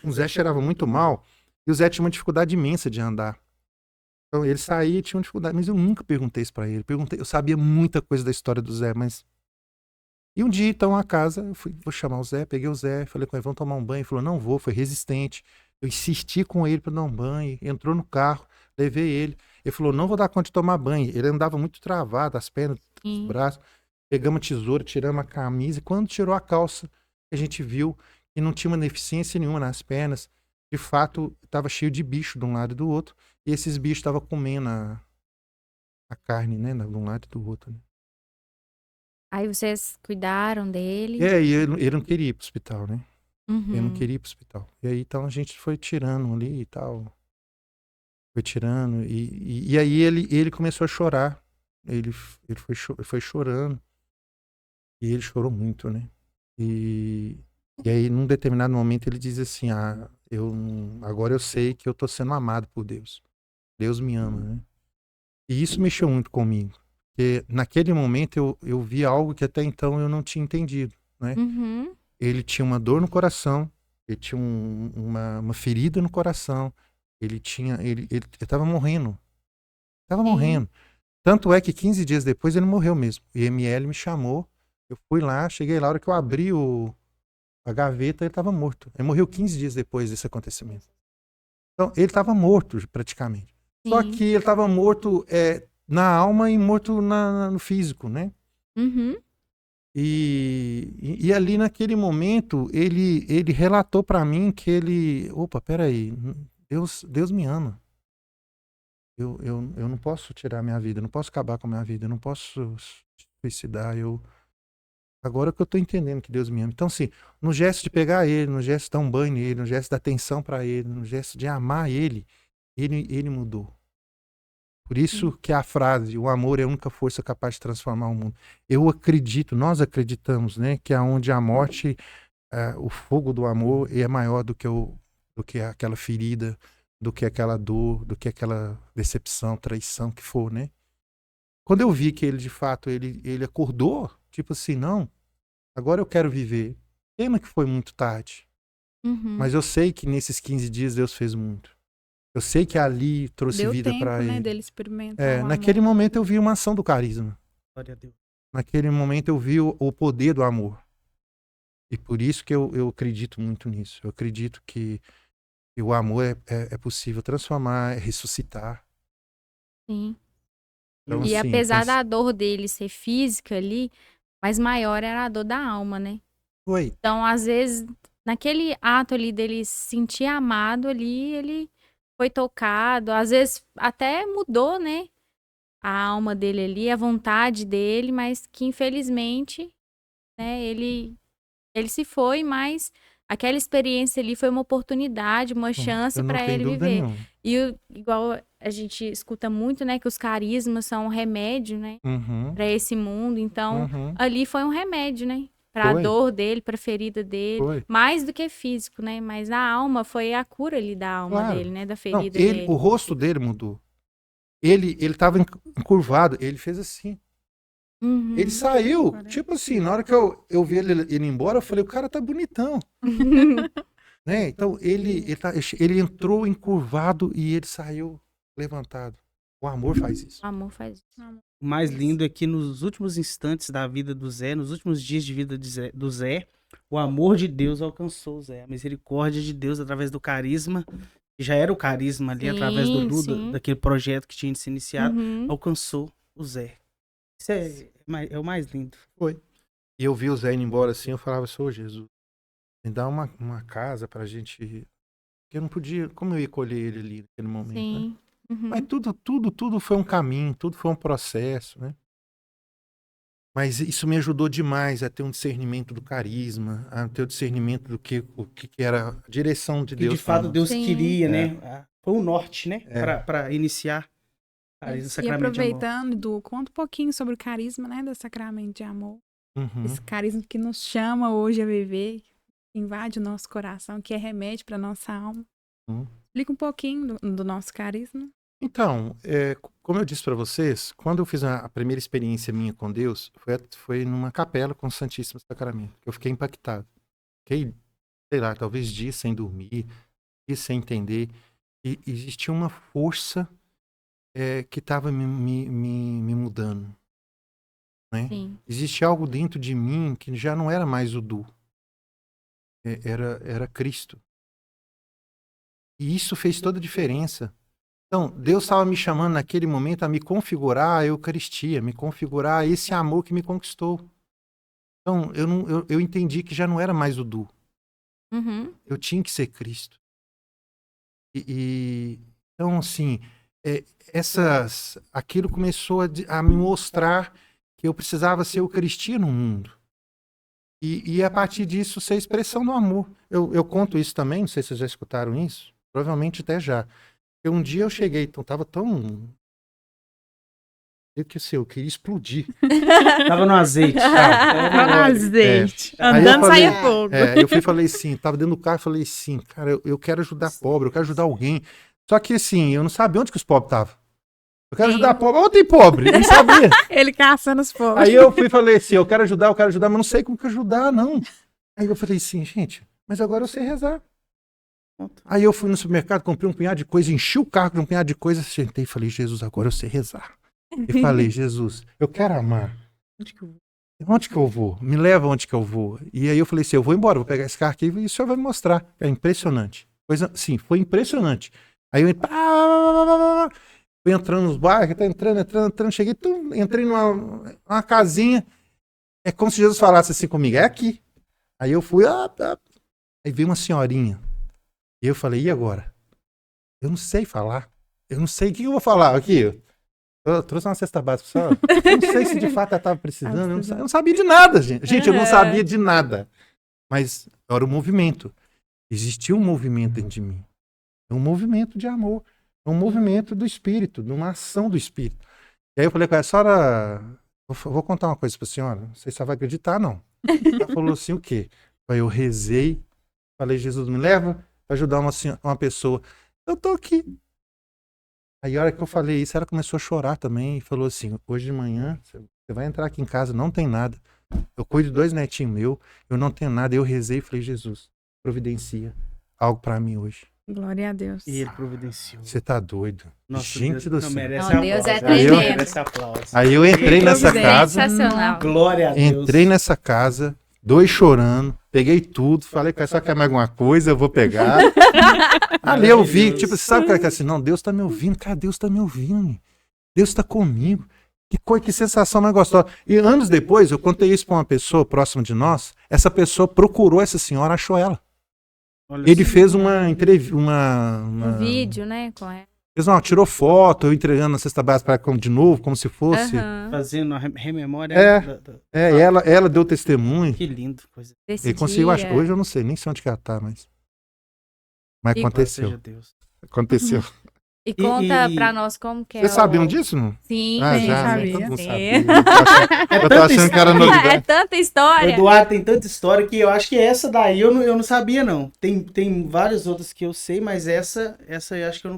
O Zé cheirava muito mal e o Zé tinha uma dificuldade imensa de andar. Então ele saía e tinha uma dificuldade, mas eu nunca perguntei isso pra ele. Eu sabia muita coisa da história do Zé, mas... E um dia, então, a casa, vou chamar o Zé, peguei o Zé, falei com ele, vamos tomar um banho. Ele falou, não vou, foi resistente. Eu insisti com ele pra dar um banho, entrou no carro, levei ele. Ele falou, não vou dar conta de tomar banho. Ele andava muito travado, as pernas, os Sim. braços. Pegamos a tesoura, tiramos a camisa, e quando tirou a calça, a gente viu que não tinha uma deficiência nenhuma nas pernas. de fato, estava cheio de bicho de um lado e do outro, e esses bichos estavam comendo a carne, né, de um lado e do outro. Né? Aí vocês cuidaram dele. E ele não queria ir pro hospital, né? Ele não Uhum. queria ir pro hospital. E aí, então, a gente foi tirando ali e tal. Foi tirando. E aí, ele começou a chorar. Ele foi chorando. E ele chorou muito, né? E aí, num determinado momento, ele diz assim, agora eu sei que eu tô sendo amado por Deus. Deus me ama, né? E isso mexeu muito comigo. Porque naquele momento eu vi algo que até então eu não tinha entendido, né? Uhum. Ele tinha uma dor no coração, ele tinha uma ferida no coração, ele estava morrendo. Estava Sim. morrendo. Tanto é que 15 dias depois ele morreu mesmo. O IML me chamou, eu fui lá, cheguei lá, a hora que eu abri a gaveta, ele estava morto. Ele morreu 15 dias depois desse acontecimento. Então, ele estava morto, praticamente. Só Sim. que ele estava morto na alma e morto no físico, né? Uhum. E ali naquele momento, ele relatou para mim que opa, peraí, Deus me ama. Eu não posso tirar minha vida, eu não posso acabar com a minha vida, eu não posso suicidar. Agora que eu tô entendendo que Deus me ama. Então, assim, no gesto de pegar ele, no gesto de dar um banho nele, no gesto de dar atenção para ele, no gesto de amar ele mudou. Por isso que a frase, o amor é a única força capaz de transformar o mundo. Eu acredito, nós acreditamos, né, que aonde a morte, o fogo do amor é maior do que aquela ferida, do que aquela dor, do que aquela decepção, traição que for, né? Quando eu vi que ele, de fato, ele acordou, tipo assim, não, agora eu quero viver. Pena que foi muito tarde, Uhum. mas eu sei que nesses 15 dias Deus fez muito. Eu sei que ali trouxe Deu vida tempo, para né, ele. dele experimentar o Naquele amor. momento eu vi uma ação do carisma. Glória a Deus. Naquele momento eu vi o poder do amor. E por isso que eu acredito muito nisso. Eu acredito que o amor é possível transformar, ressuscitar. Sim. Então, E assim, apesar da dor dele ser física ali, mas maior era a dor da alma, né? foi. Então, às vezes, naquele ato ali dele se sentir amado ali, ele foi tocado, às vezes até mudou, né? A alma dele ali, a vontade dele, mas que infelizmente, né, ele se foi, mas aquela experiência ali foi uma oportunidade, uma chance Eu não para tenho ele dúvida viver. nenhuma. E igual a gente escuta muito, né, que os carismas são um remédio, né, Uhum, para esse mundo. Então, uhum. ali foi um remédio, né, para a Foi, dor dele, para a ferida dele, foi. mais do que físico, né, mas a alma foi a cura ali da alma Claro. dele, né, da Não, ferida o dele. rosto dele mudou. Ele estava encurvado, ele fez assim. Uhum. Ele saiu, tipo assim, na hora que eu vi ele embora, eu falei, o cara tá bonitão. Né? Então, ele entrou encurvado e ele saiu levantado. O amor faz isso. O amor faz isso. O mais lindo é que nos últimos instantes da vida do Zé, nos últimos dias de vida do Zé, o amor de Deus alcançou o Zé. A misericórdia de Deus através do carisma, que já era o carisma ali, através do Sim, Duda, sim. daquele projeto que tinha se iniciado, Uhum. alcançou o Zé. Isso é o mais lindo. E eu vi o Zé indo embora assim, eu falava, Senhor Jesus, me dá uma casa pra gente. Porque eu não podia, como eu ia colher ele ali naquele momento, né? Sim. Uhum. Mas tudo foi um caminho, tudo foi um processo, né? Mas isso me ajudou demais a ter um discernimento do carisma, a ter o discernimento do o que era a direção de Que Deus de fato pra nós. Deus Sim. queria, né? Foi o norte, né? É. Para iniciar o carisma E sacramento de amor. aproveitando, Du, conta um pouquinho sobre o carisma, né, do sacramento de amor. Uhum. Esse carisma que nos chama hoje a viver, que invade o nosso coração, que é remédio para nossa alma. Uhum. Explica um pouquinho do nosso carisma. Então, como eu disse para vocês, quando eu fiz a primeira experiência minha com Deus, foi numa capela com o Santíssimo Sacramento, que eu fiquei impactado. Fiquei, sei lá, talvez dias sem dormir, dias sem entender. E existia uma força que estava me mudando. Né? Sim. Existia algo dentro de mim que já não era mais o Du. Era Cristo. E isso fez toda a diferença. Então, Deus estava me chamando naquele momento a me configurar a Eucaristia, me configurar esse amor que me conquistou. Então, eu entendi que já não era mais o Du. Uhum. Eu tinha que ser Cristo. Então, assim, aquilo começou a me mostrar que eu precisava ser Eucaristia no mundo. E a partir disso, ser expressão do amor. Eu conto isso também, não sei se vocês já escutaram isso, provavelmente até já. Porque um dia eu cheguei, então tava tão... Eu queria explodir. Tava no azeite. Tava no azeite. Aí Andando, eu falei- saía fogo. Eu falei assim, tava dentro do carro, eu falei assim, cara, eu quero ajudar pobre, eu quero ajudar alguém. Só que assim, eu não sabia onde que os pobres estavam. Eu quero ajudar pobre. Onde tem pobre? Eu não sabia. Ele caçando os fogos. Aí eu fui e falei assim, eu quero ajudar, mas não sei como que ajudar, não. Aí eu falei assim, gente, mas agora eu sei rezar. Aí eu fui no supermercado, comprei um punhado de coisa, enchi o carro de um punhado de coisa, sentei e falei, Jesus, agora eu sei rezar. E falei, Jesus, eu quero amar. Onde que eu vou? Me leva onde que eu vou. E aí eu falei assim, eu vou embora, vou pegar esse carro aqui e o senhor vai me mostrar. É impressionante. Sim, foi impressionante. Aí eu fui entrando nos bairros, tá entrando, cheguei, entrei numa casinha. É como se Jesus falasse assim comigo, é aqui. Aí eu fui, aí veio uma senhorinha. E eu falei, e agora? Eu não sei falar. Eu não sei o que eu vou falar aqui. Eu trouxe uma cesta básica, pessoal. Eu não sei se de fato ela estava precisando. Eu não sabia de nada, gente. Gente, eu não sabia de nada. Mas era um movimento. Existia um movimento dentro de mim. É um movimento de amor. É um movimento do Espírito, de uma ação do Espírito. E aí eu falei com ela, senhora, vou contar uma coisa para a senhora. Não sei se ela vai acreditar, não. Ela falou assim, o quê? Aí eu rezei, falei, Jesus, me leva para ajudar uma pessoa. Eu tô aqui. Aí a hora que eu falei isso, ela começou a chorar também e falou assim, hoje de manhã, você vai entrar aqui em casa, não tem nada. Eu cuido de 2 netinhos meus, eu não tenho nada. Eu rezei e falei, Jesus, providencia algo pra mim hoje. Glória a Deus. E ele providenciou. Você tá doido? Nossa, Gente Deus, do céu. merece Não, Deus é aplauso. tremendo. Merece aplauso. Aí eu entrei nessa casa, Sensacional. Glória a Deus. entrei nessa casa, 2 chorando, peguei tudo, falei, só quer mais alguma coisa, eu vou pegar. Ali eu vi, tipo, sabe o cara que é assim, não, Deus tá me ouvindo, cara, Deus tá me ouvindo, Deus tá comigo. Que sensação mais gostosa. E anos depois, eu contei isso pra uma pessoa próxima de nós, essa pessoa procurou essa senhora, achou ela. Olha Ele só. fez uma entrevista, Um vídeo, né? Com ela. tirou foto, eu entregando a cesta básica para de novo, como se fosse. Aham. Fazendo a rememória. Ela deu testemunho. Que lindo. Coisa. Desse Ele conseguiu, dia. hoje eu não sei nem sei onde que ela tá, mas E- aconteceu. Seja Deus. Aconteceu. E conta e- pra nós como que é. Vocês sabiam disso, não? Sim, Ah, sim, já, né? sabia. Todo mundo Sim. sabia. Eu tô achando que era É novidade. tanta O história. Eduardo tem tanta história que eu acho que essa daí eu não sabia, não. Tem várias outras que eu sei, mas essa eu acho que eu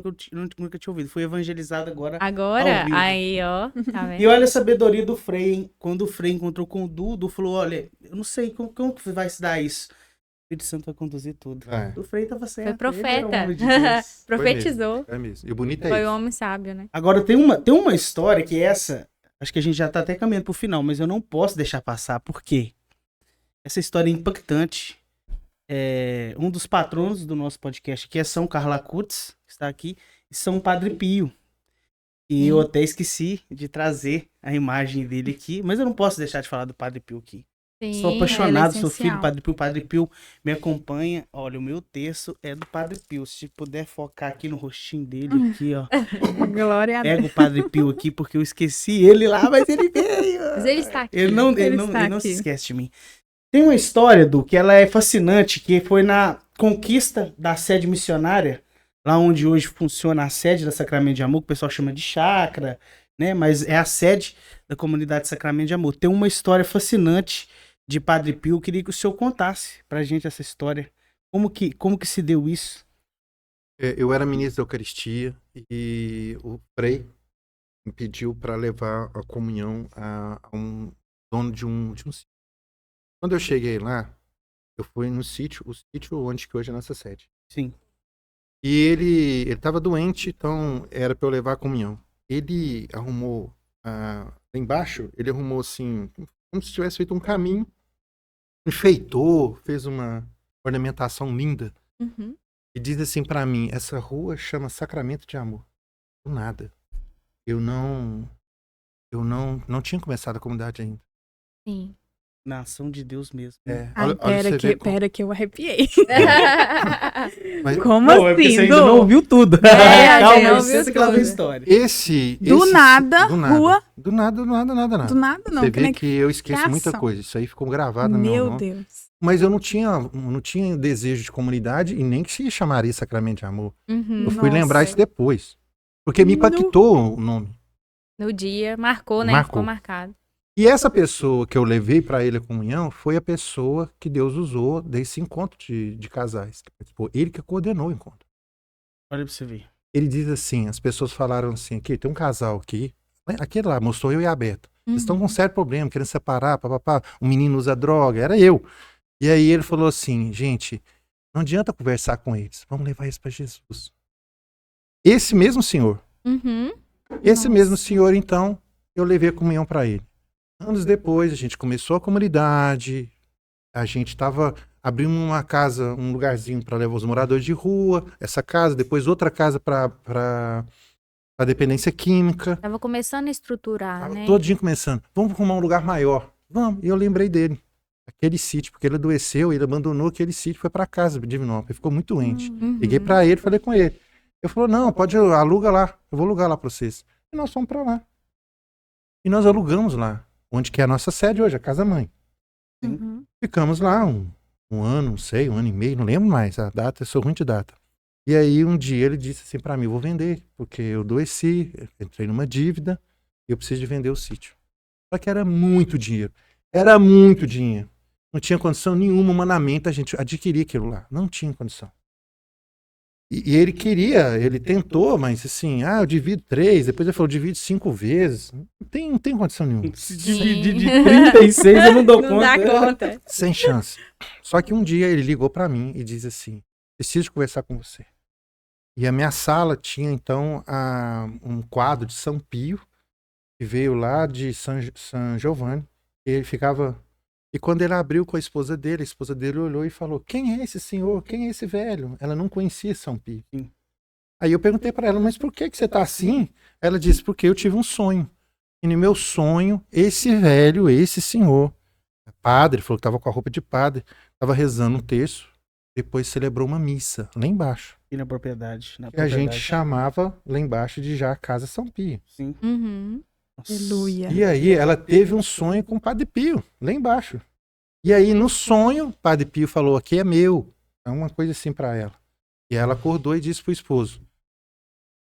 nunca tinha ouvido. Foi evangelizada agora. Agora, Ao vivo. aí, ó. Tá vendo? E olha a sabedoria do Frei, hein? Quando o Frei encontrou com o Dudu, falou, olha, eu não sei como que vai se dar isso. O Espírito Santo vai conduzir tudo. É. O Frei tava certo. Foi ele era um profeta. homem de Deus. Profetizou. É mesmo. E o bonito é Foi isso. o homem sábio, né? Agora, tem uma história que essa, acho que a gente já tá até caminhando pro final, mas eu não posso deixar passar, por quê? Essa história é impactante. Um dos patronos do nosso podcast aqui é São Carla Cutz, que está aqui, e São Padre Pio. E eu até esqueci de trazer a imagem dele aqui, mas eu não posso deixar de falar do Padre Pio aqui. Sim, Sou apaixonado, ele é sou filho do essencial. Padre Pio. O Padre Pio me acompanha. Olha, o meu terço é do Padre Pio. Se puder focar aqui no rostinho dele, aqui, ó. Glória a Deus. Pega o Padre Pio aqui, porque eu esqueci ele lá, mas ele veio. Mas ele está aqui. Ele não está se aqui. esquece de mim. Tem uma história, Du, que ela é fascinante, que foi na conquista da sede missionária, lá onde hoje funciona a sede da Sacramento de Amor, que o pessoal chama de chácara, né? Mas é a sede da comunidade Sacramento de Amor. Tem uma história fascinante de Padre Pio. Eu queria que o senhor contasse pra gente essa história. Como que se deu isso? Eu era ministro da Eucaristia e o Frei me pediu para levar a comunhão a um dono de um sítio. Quando eu cheguei lá, eu fui no sítio, o sítio onde que hoje é a nossa sede. Sim. E ele estava doente, então era para eu levar a comunhão. Ele arrumou, lá embaixo, ele arrumou assim, como se tivesse feito um caminho, enfeitou, fez uma ornamentação linda. Uhum. E diz assim pra mim, essa rua chama Sacramento de Amor. Do nada. Eu não tinha começado a comunidade ainda. Sim. Na ação de Deus mesmo. É, Ai, você vê como- pera que eu arrepiei. mas Como Não, é porque assim? você ainda não ouviu tudo. É, a gente Calma, não aí, ouviu senta que lá vem a tudo. história. Do nada, rua. Do nada, nada. Do nada não. Você que nem vê que eu esqueço muita criação. coisa. Isso aí ficou gravado no meu Meu nome. Deus. Mas eu não tinha desejo de comunidade e nem que se chamaria Sacramento de Amor. Uhum. Eu fui Nossa. lembrar isso depois. Porque me impactou o nome. No dia, marcou, né? Marcou. Ficou marcado. E essa pessoa que eu levei para ele a comunhão foi a pessoa que Deus usou desse encontro de casais. Que participou. Ele que coordenou o encontro. Olha pra você ver. Ele diz assim, as pessoas falaram assim, aqui, tem um casal aqui, aquele lá, mostrou eu e a Beto. Eles estão com um certo problema, querendo separar, papapá, o menino usa droga, era eu. E aí ele falou assim, gente, não adianta conversar com eles, vamos levar eles para Jesus. Esse mesmo senhor, Uhum. esse mesmo senhor, então, eu levei a comunhão para ele. Anos depois, a gente começou a comunidade, a gente estava abrindo uma casa, um lugarzinho para levar os moradores de rua, essa casa, depois outra casa para dependência química. Tava começando a estruturar, Tava né? todinho começando. Vamos arrumar um lugar maior. Vamos. E eu lembrei dele. Aquele sítio, porque ele adoeceu, ele abandonou aquele sítio, foi para casa de Divinópolis. Ele ficou muito doente. Uhum. Liguei para ele, falei com ele. Ele falou, não, pode aluga lá. Eu vou alugar lá para vocês. E nós fomos para lá. E nós alugamos lá, onde que é a nossa sede hoje, a casa-mãe. Uhum. Ficamos lá um ano, não sei, um ano e meio, não lembro mais a data, eu sou ruim de data. E aí um dia ele disse assim para mim, eu vou vender, porque eu adoeci, entrei numa dívida e eu preciso de vender o sítio. Só que era muito dinheiro. Era muito dinheiro. Não tinha condição nenhuma, humanamente, a gente adquirir aquilo lá. Não tinha condição. E ele queria, ele tentou, mas assim, eu divido 3, depois ele falou, divido 5 vezes. Não tem condição nenhuma. Se dividir de 36, eu não dou Não conta. dá conta. Sem chance. Só que um dia ele ligou para mim e disse assim, preciso conversar com você. E a minha sala tinha, então, um quadro de São Pio, que veio lá de San Giovanni. E ele ficava... E quando ele abriu com a esposa dele olhou e falou, quem é esse senhor? Quem é esse velho? Ela não conhecia São Pio. Sim. Aí eu perguntei para ela, mas por que você tá assim? Ela disse, porque eu tive um sonho. E no meu sonho, esse velho, esse senhor, padre, falou que estava com a roupa de padre, estava rezando um terço, depois celebrou uma missa lá embaixo. E na propriedade. Que a gente chamava lá embaixo de já a Casa São Pio. Sim. Uhum. Nossa. Aleluia. E aí ela teve um sonho com o Padre Pio, lá embaixo. E aí no sonho, o Padre Pio falou, aqui é meu. É uma coisa assim para ela. E ela acordou e disse pro esposo,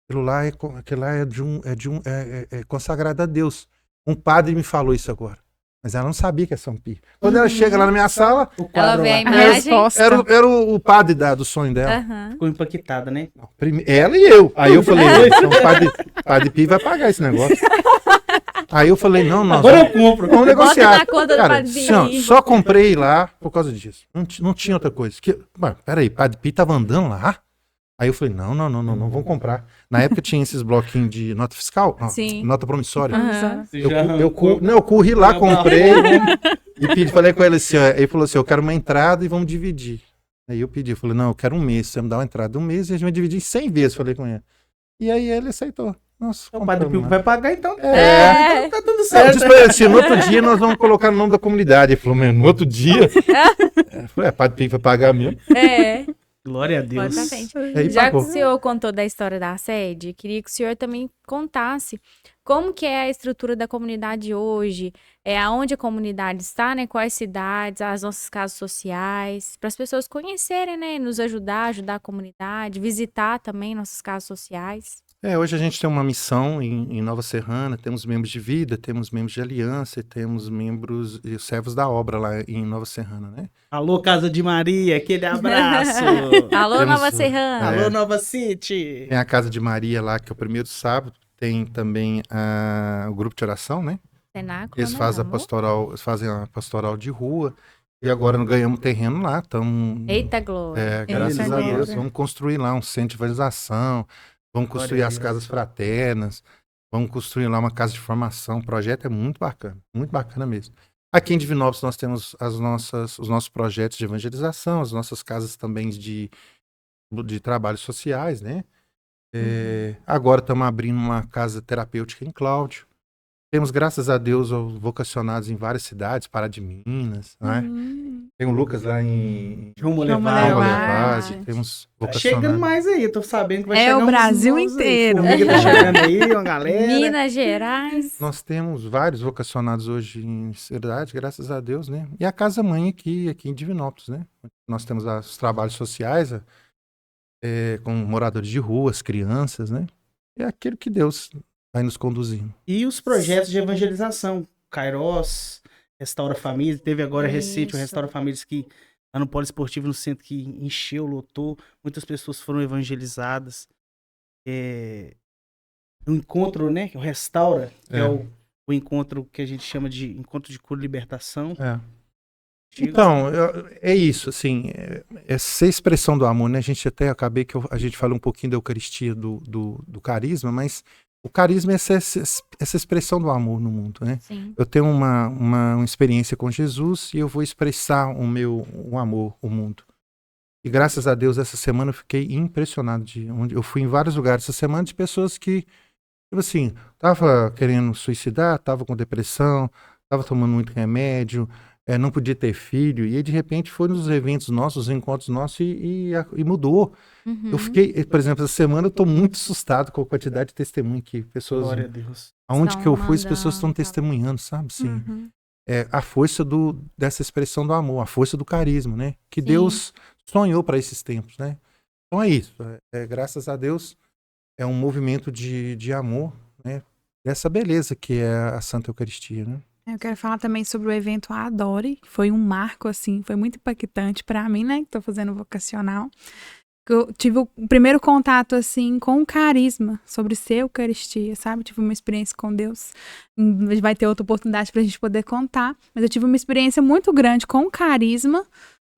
aquilo lá é consagrado a Deus. Um padre me falou isso agora. Mas ela não sabia que é São Pio. Quando ela chega lá na minha sala, O Ela quadro vê a lá. imagem. resposta. era o padre do sonho dela. Aham. Ficou impactada, né? Ela e eu. Aí eu falei, então, o padre Pio vai pagar esse negócio. Aí eu falei, não, nós Agora eu compro. vamos negociar. na conta do Cara, Padre Pio. assim, ó, só comprei lá por causa disso. Não tinha outra coisa. Peraí, Padre Pio tava andando lá? Aí eu falei, não, vamos comprar. Na época tinha esses bloquinhos de nota fiscal, Sim. nota promissória. Aham. Você Eu, já eu, arrancou. não, eu corri lá, Já comprei e falei com ele assim, ó, ele falou assim, eu quero uma entrada e vamos dividir. Aí eu pedi, falei, não, eu quero um mês, você me dá uma entrada de um mês e a gente vai dividir em 100 vezes, falei com ele. E aí ele aceitou. Nossa, O Padre Pio compramos lá. vai pagar, então. É. Então tá tudo Eu certo. disse pra ele assim, no outro dia nós vamos colocar no nome da comunidade. Ele falou, mas no outro dia? Eu falei, Padre Pio vai pagar mesmo. É. Glória a Pode Deus. pra frente. Aí Já que pagou. o senhor contou da história da sede, queria que o senhor também contasse como que é a estrutura da comunidade hoje, aonde a comunidade está, né? Quais cidades, as nossas casas sociais, para as pessoas conhecerem, né? Nos ajudar a comunidade, visitar também nossas casas sociais. Hoje a gente tem uma missão em Nova Serrana, temos membros de vida, temos membros de aliança, e temos membros e servos da obra lá em Nova Serrana, né? Alô, Casa de Maria, aquele abraço. Alô, Temos Nova um- Serrana. Alô, Nova City. Tem a Casa de Maria lá, que é o primeiro sábado, tem também o grupo de oração, né? Cenáculo, Eles né, fazem amor? fazem a pastoral de rua, e agora nós ganhamos terreno lá, estamos... Eita glória. graças a glória. Deus, vamos construir lá um centro de evangelização, vamos construir Glória a as Deus. casas fraternas, vamos construir lá uma casa de formação. O projeto é muito bacana mesmo. Aqui em Divinópolis nós temos os nossos projetos de evangelização, as nossas casas também de trabalhos sociais, né? Agora estamos abrindo uma casa terapêutica em Cláudio. Temos, graças a Deus, vocacionados em várias cidades, Pará de Minas, né? Tem o Lucas lá em Rumo Vamos Levado. Levado. Temos Tá chegando vocacionados. mais aí, tô sabendo que vai É chegar o uns Brasil novos aí. inteiro. Formiga tá chegando aí, uma galera. Minas Gerais. Nós temos vários vocacionados hoje em cidade, graças a Deus, né? E a Casa Mãe aqui em Divinópolis, né? Nós temos os trabalhos sociais com moradores de ruas, crianças, né? É aquilo que Deus vai nos conduzindo. E os projetos de evangelização. Kairos, Restaura Famílias. Teve agora recente o Isso. Restaura Famílias que lá no Polo Esportivo, no centro, que encheu, lotou. Muitas pessoas foram evangelizadas. O encontro, né? O Restaura, que é o encontro que a gente chama de encontro de cura e libertação. Então, é isso, assim, essa expressão do amor, né? A gente até a gente fala um pouquinho da Eucaristia, do carisma, mas o carisma é essa expressão do amor no mundo, né? Sim. Eu tenho uma experiência com Jesus e eu vou expressar o amor, o mundo. E graças a Deus, essa semana eu fiquei impressionado eu fui em vários lugares essa semana de pessoas que, tipo assim, tava querendo suicidar, tava com depressão, tava tomando muito remédio, não podia ter filho, e aí, de repente foi nos eventos nossos, nos encontros nossos, e mudou. Uhum. Eu fiquei, por exemplo, essa semana eu tô muito assustado com a quantidade de testemunho que pessoas... Glória a Deus. Aonde Estão que eu fui, as pessoas estão mandando, tá. testemunhando, sabe? Assim, Uhum. a força dessa expressão do amor, a força do carisma, né? Que Sim. Deus sonhou para esses tempos, né? Então é isso. Graças a Deus, é um movimento de amor, né? Dessa beleza que é a Santa Eucaristia, né? Eu quero falar também sobre o evento Adore, que foi um marco, assim, foi muito impactante pra mim, né, que tô fazendo vocacional. Eu tive o primeiro contato, assim, com o carisma sobre ser Eucaristia, sabe? Tive uma experiência com Deus. Vai ter outra oportunidade pra gente poder contar. Mas eu tive uma experiência muito grande com o carisma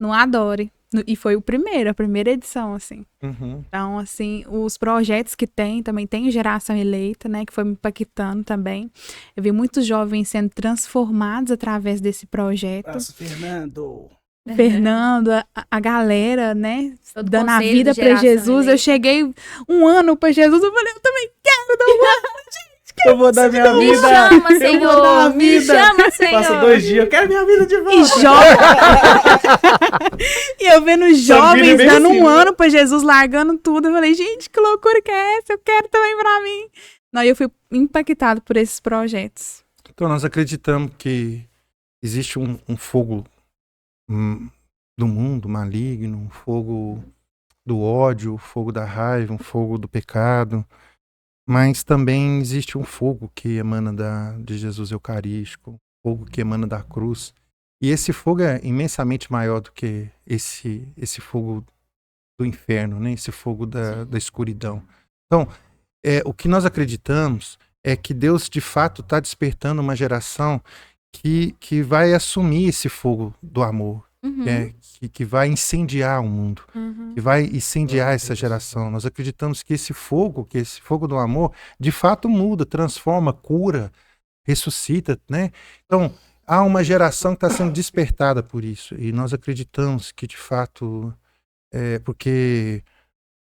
no Adore. E foi a primeira edição, assim. Uhum. Então, assim, os projetos que também tem Geração Eleita, né, que foi me impactando também. Eu vi muitos jovens sendo transformados através desse projeto. Abraço, Fernando. Fernando, a galera, né, Todo o dando a conselho vida de pra Geração Jesus. Eleita. Eu cheguei um ano pra Jesus, eu falei, eu também quero dar um ano. Eu vou dar minha Me vida. chama, Eu vou dar a Senhor. Me vida. chama, Senhor. Passa 2 dias, eu quero minha vida de E volta. E eu vendo os Sua vida é jovens bem dando assim, um né? ano pra Jesus, largando tudo. Eu falei, gente, que loucura que é essa? Eu quero também pra mim. Não, e eu fui impactado por esses projetos. Então nós acreditamos que existe um fogo do mundo maligno, um fogo do ódio, um fogo da raiva, um fogo do pecado, mas também existe um fogo que emana de Jesus Eucarístico, um fogo que emana da cruz. E esse fogo é imensamente maior do que esse fogo do inferno, né? Esse fogo da escuridão. Então, o que nós acreditamos é que Deus, de fato, está despertando uma geração que vai assumir esse fogo do amor, Uhum. que vai incendiar o mundo, que vai incendiar essa geração. Nós acreditamos que esse fogo do amor, de fato muda, transforma, cura, ressuscita, né? Então, há uma geração que está sendo despertada por isso, e nós acreditamos que, de fato, porque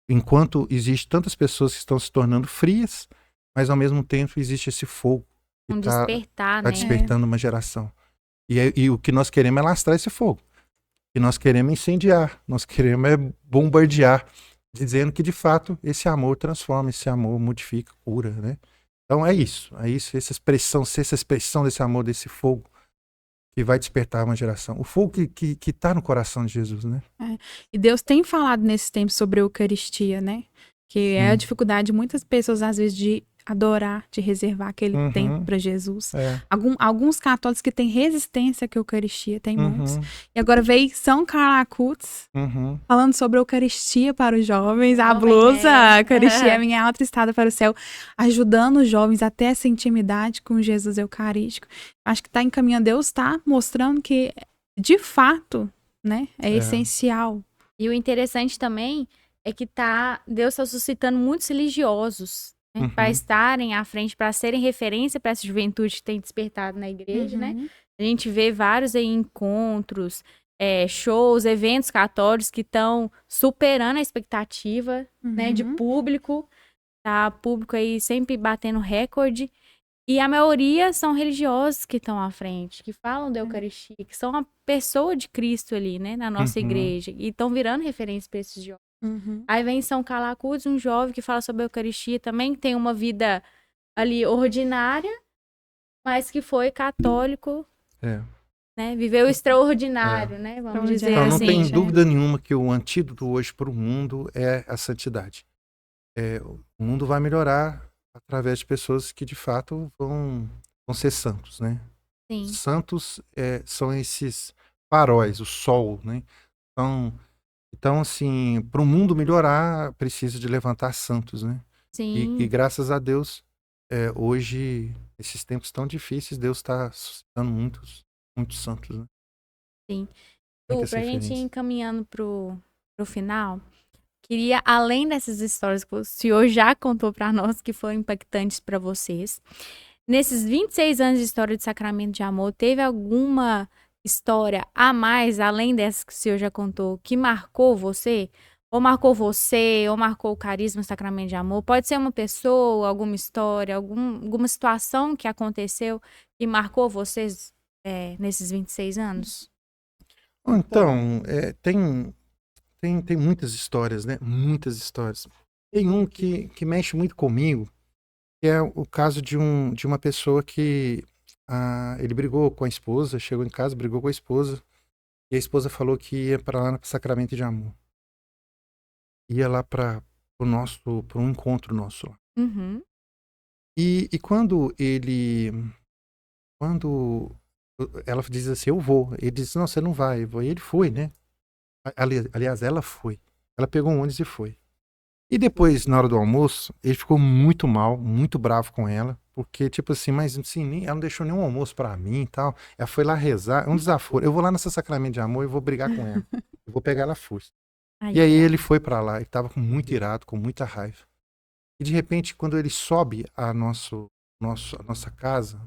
enquanto existe tantas pessoas que estão se tornando frias, mas ao mesmo tempo existe esse fogo que Um está despertar, né? despertando uma geração. E o que nós queremos é lastrar esse fogo. E nós queremos incendiar, nós queremos bombardear, dizendo que de fato esse amor transforma, esse amor modifica, cura, né? Então é isso, essa expressão desse amor, desse fogo que vai despertar uma geração. O fogo que está no coração de Jesus, né? E Deus tem falado nesse tempo sobre a Eucaristia, né? Que é a dificuldade de muitas pessoas, às vezes, de adorar, de reservar aquele tempo para Jesus. Alguns católicos que têm resistência à Eucaristia, tem muitos. E agora veio São Carlos Acutis falando sobre a Eucaristia para os jovens, a blusa, a Eucaristia é minha alta estada para o céu, ajudando os jovens a ter essa intimidade com Jesus Eucarístico. Acho que está encaminhando, Deus está mostrando que, de fato, né, é essencial. E o interessante também é que Deus está suscitando muitos religiosos, né, para estarem à frente, para serem referência para essa juventude que tem despertado na igreja, né? A gente vê vários aí encontros, shows, eventos católicos que estão superando a expectativa, né, de público. Tá público aí sempre batendo recorde. E a maioria são religiosos que estão à frente, que falam da Eucaristia, que são a pessoa de Cristo ali, né, na nossa igreja. E estão virando referência para esses jovens. Aí vem São Calacudes, um jovem que fala sobre a Eucaristia também, que tem uma vida ali ordinária, mas que foi católico, né? Viveu o extraordinário, né? Vamos dizer então, assim. não tem dúvida nenhuma que o antídoto hoje para o mundo é a santidade. O mundo vai melhorar através de pessoas que de fato vão ser santos, né? Sim. Santos são esses faróis, o sol, né? Então assim, para o mundo melhorar, precisa de levantar santos, né? Sim. E graças a Deus, hoje, esses tempos tão difíceis, Deus está suscitando muitos santos, né? Sim. Pra gente ir encaminhando pro final, queria, além dessas histórias que o senhor já contou para nós, que foram impactantes para vocês, nesses 26 anos de história de Sacramento de Amor, teve alguma história a mais, além dessas que o senhor já contou, que marcou você? Ou marcou você, ou marcou o Carisma Sacramento de Amor? Pode ser uma pessoa, alguma história, alguma situação que aconteceu que marcou vocês nesses 26 anos? Então, tem muitas histórias, né? Muitas histórias. Tem um que mexe muito comigo, que é o caso de uma pessoa que ele brigou com a esposa, chegou em casa, brigou com a esposa, e a esposa falou que ia para lá no Sacramento de Amor. Ia lá para um encontro nosso lá. Uhum. E quando ela diz assim, eu vou. Ele disse, não, você não vai. Eu vou. E ele foi, né? Aliás, ela foi. Ela pegou um ônibus e foi. E depois, na hora do almoço, ele ficou muito mal, muito bravo com ela, porque, tipo assim, mas assim, ela não deixou nenhum almoço pra mim e tal. Ela foi lá rezar, é um desaforo. Eu vou lá nessa Sacramento de Amor e vou brigar com ela. Eu vou pegar ela à força. E aí ele foi pra lá, e tava com muito irado, com muita raiva. E de repente, quando ele sobe a nossa casa,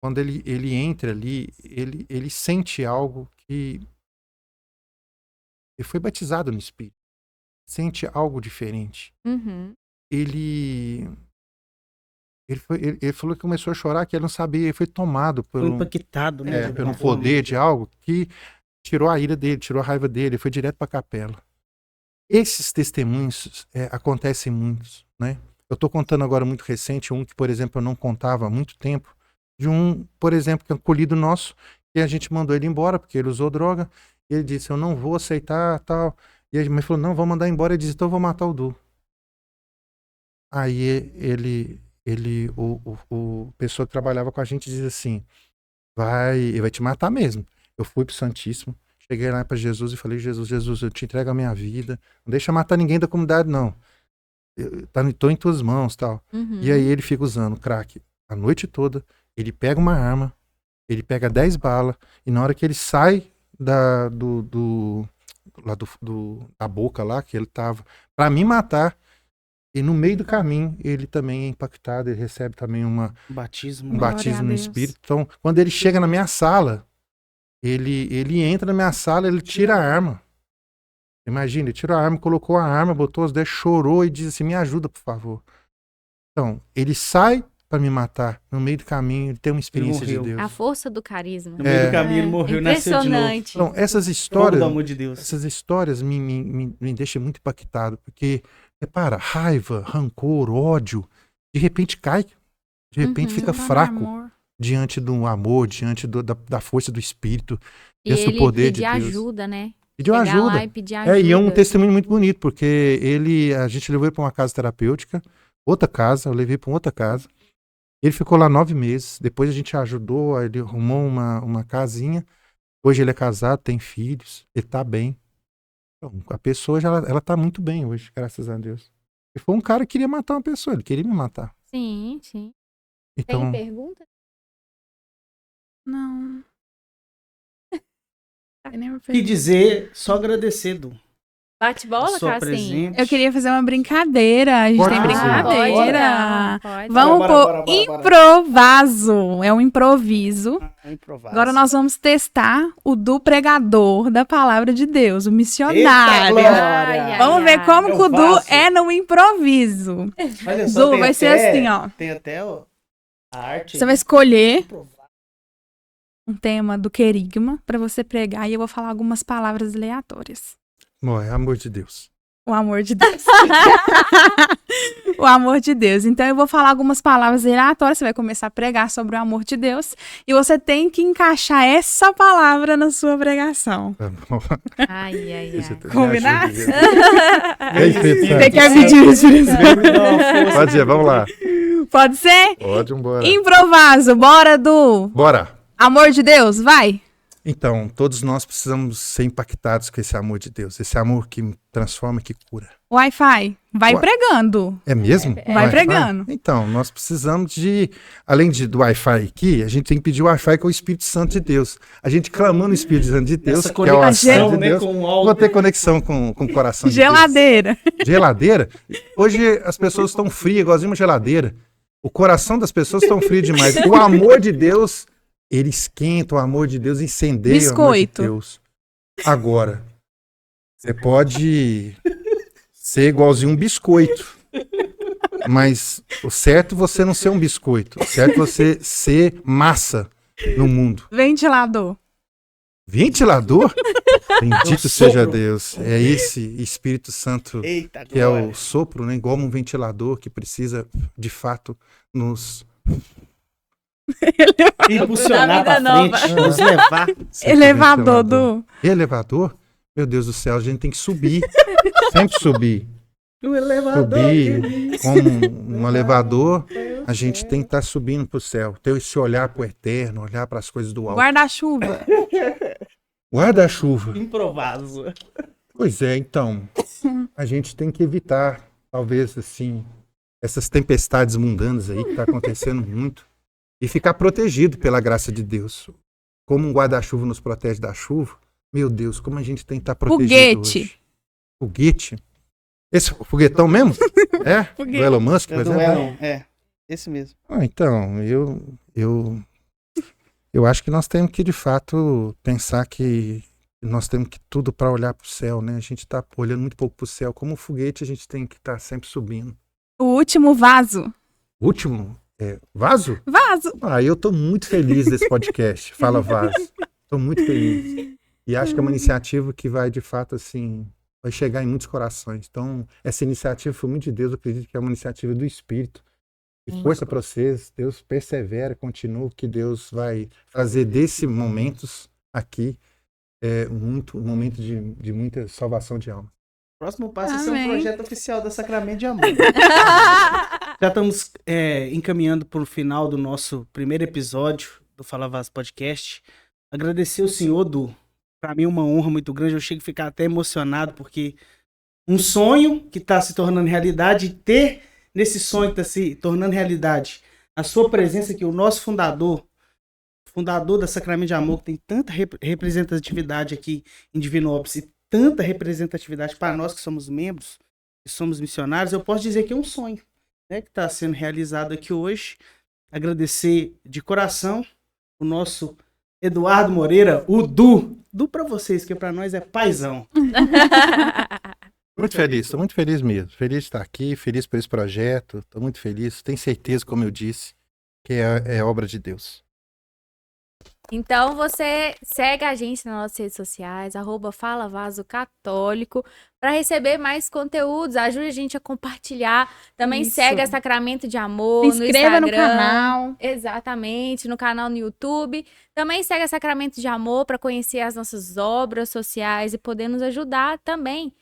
quando ele entra ali, ele sente algo que... Ele foi batizado no Espírito. Sente algo diferente. Uhum. Ele falou que começou a chorar, que ele não sabia, ele foi tomado foi impactado, né? Pelo poder de algo que tirou a ira dele, tirou a raiva dele, foi direto para a capela. Esses testemunhos acontecem muitos, né? Eu estou contando agora muito recente, um que, por exemplo, eu não contava há muito tempo, de um, por exemplo, que é um colhido nosso, que a gente mandou ele embora, porque ele usou droga, e ele disse, eu não vou aceitar, tal. E a mãe falou, não, vou mandar embora. Ele disse, então eu vou matar o Du. Aí o pessoa que trabalhava com a gente diz assim, ele vai te matar mesmo. Eu fui pro Santíssimo, cheguei lá para Jesus e falei, Jesus, eu te entrego a minha vida. Não deixa matar ninguém da comunidade, não. Tô em tuas mãos, tal. Uhum. E aí ele fica usando crack a noite toda. Ele pega uma arma, ele pega 10 balas, e na hora que ele sai da boca lá, que ele tava pra me matar, e no meio do caminho ele também é impactado, ele recebe também um batismo no Espírito. Então, quando ele chega na minha sala, ele entra na minha sala, ele tira a arma. Imagina, ele tirou a arma, colocou a arma, botou os dedos, chorou e diz assim, me ajuda, por favor. Então, ele sai para me matar, no meio do caminho, ele tem uma experiência de Deus. A força do carisma. No meio do caminho ele morreu e nasceu de novo. Então, essas histórias, do amor de Deus. Essas histórias me deixam muito impactado, porque, repara, raiva, rancor, ódio, de repente cai, de repente fica fraco diante do amor, diante da força do Espírito, diante do poder de Deus. E ajuda, né? Pediu ajuda. E é um testemunho muito bonito, porque a gente levou ele para uma casa terapêutica, outra casa, eu levei para outra casa. Ele ficou lá 9 meses, depois a gente ajudou, ele arrumou uma casinha. Hoje ele é casado, tem filhos, ele tá bem. Então, a pessoa ela tá muito bem hoje, graças a Deus. Ele foi um cara que queria matar uma pessoa, ele queria me matar. Sim, sim. Então, tem pergunta? Não. Que dizer, só agradecer, Du. Bate bola, Cassim? Eu queria fazer uma brincadeira. A gente tem brincadeira. Pode. Vamos pro improvaso. É um improviso. Agora nós vamos testar o Du pregador da palavra de Deus, o missionário. Vamos ver como que o Du é no improviso. Olha só, Du, vai ser assim, ó. Tem até Você vai escolher um tema do querigma para você pregar e eu vou falar algumas palavras aleatórias. Bom, é amor de Deus. O amor de Deus. O amor de Deus. Então eu vou falar algumas palavras aleatórias, você vai começar a pregar sobre o amor de Deus e você tem que encaixar essa palavra na sua pregação. Tá bom. Ai. Combinado? Você quer pedir isso? Pode ir, vamos lá. Pode ser? Pode, vambora. Improvaso, bora, Du. Bora. Amor de Deus, vai. Então, todos nós precisamos ser impactados com esse amor de Deus. Esse amor que transforma, que cura. Wi-Fi, vai pregando. É mesmo? Vai pregando. Então, nós precisamos de, além do Wi-Fi aqui, a gente tem que pedir o Wi-Fi com o Espírito Santo de Deus. A gente clamando o Espírito Santo de Deus, que é o ação de Deus. Vou ter conexão com o coração de Geladeira. Deus. Geladeira? Hoje as pessoas estão frias, igualzinho uma geladeira. O coração das pessoas estão frio demais. O amor de Deus, ele esquenta, o amor de Deus incendeia Biscoito. o amor de Deus. Agora, você pode ser igualzinho um biscoito. Mas o certo é você não ser um biscoito. O certo é você ser massa no mundo. Ventilador. Ventilador? Bendito seja Deus. É esse Espírito Santo que é o sopro, né? Igual um ventilador que precisa, de fato, nos impulsionar pra frente, nos levar. Elevador, Du. Elevador? Meu Deus do céu, a gente tem que subir. Sempre subir. O elevador. Subir como um elevador, a gente tem que estar subindo pro céu. Ter esse olhar pro eterno, olhar para as coisas do alto. Guarda-chuva. Guarda-chuva. Improvaso. Pois é, então, a gente tem que evitar, talvez, assim, essas tempestades mundanas aí que está acontecendo muito e ficar protegido pela graça de Deus. Como um guarda-chuva nos protege da chuva, meu Deus, como a gente tem que estar protegido hoje. Foguete? Esse foguetão mesmo? É? Foguete. Do Elon Musk, por exemplo? Esse mesmo. Então, eu acho que nós temos que, de fato, pensar que nós temos que tudo para olhar para o céu, né? A gente está olhando muito pouco para o céu. Como foguete, a gente tem que estar sempre subindo. O último vaso. Último? Vaso? Vaso. Eu tô muito feliz desse podcast. Fala Vaso. Tô muito feliz. E acho que é uma iniciativa que vai, de fato, assim, vai chegar em muitos corações. Então, essa iniciativa foi muito de Deus. Eu acredito que é uma iniciativa do Espírito. E força para vocês. Deus persevera, continua, que Deus vai fazer desse momentos aqui um momento de muita salvação de alma. O próximo passo é ser um projeto oficial da Sacramento de Amor. Já estamos encaminhando para o final do nosso primeiro episódio do Fala Vaz Podcast. Agradecer o senhor, Du. Para mim é uma honra muito grande. Eu chego a ficar até emocionado, porque um sonho que está se tornando realidade, e ter nesse sonho que está se tornando realidade a sua presença aqui, o nosso fundador da Sacramento de Amor, que tem tanta representatividade aqui em Divinópolis e tanta representatividade para nós que somos membros, que somos missionários, eu posso dizer que é um sonho, né, que está sendo realizado aqui hoje. Agradecer de coração o nosso Eduardo Moreira, o Du. Du para vocês, que para nós é paizão. Muito feliz, estou muito feliz mesmo. Feliz de estar aqui, feliz por esse projeto, estou muito feliz. Tenho certeza, como eu disse, que é obra de Deus. Então você segue a gente nas nossas redes sociais, @FalaVasoCatólico, para receber mais conteúdos. Ajude a gente a compartilhar. Também Isso. segue a Sacramento de Amor Se no inscreva Instagram. no canal. Exatamente, no canal no YouTube. Também segue a Sacramento de Amor para conhecer as nossas obras sociais e poder nos ajudar também.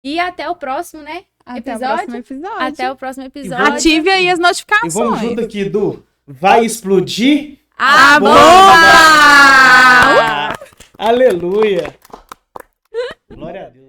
E até o próximo, né? Até o próximo episódio. Até o próximo episódio. Ative aí as E notificações. vamos junto aqui, Du. Vai explodir A bomba! Aleluia! Glória a Deus.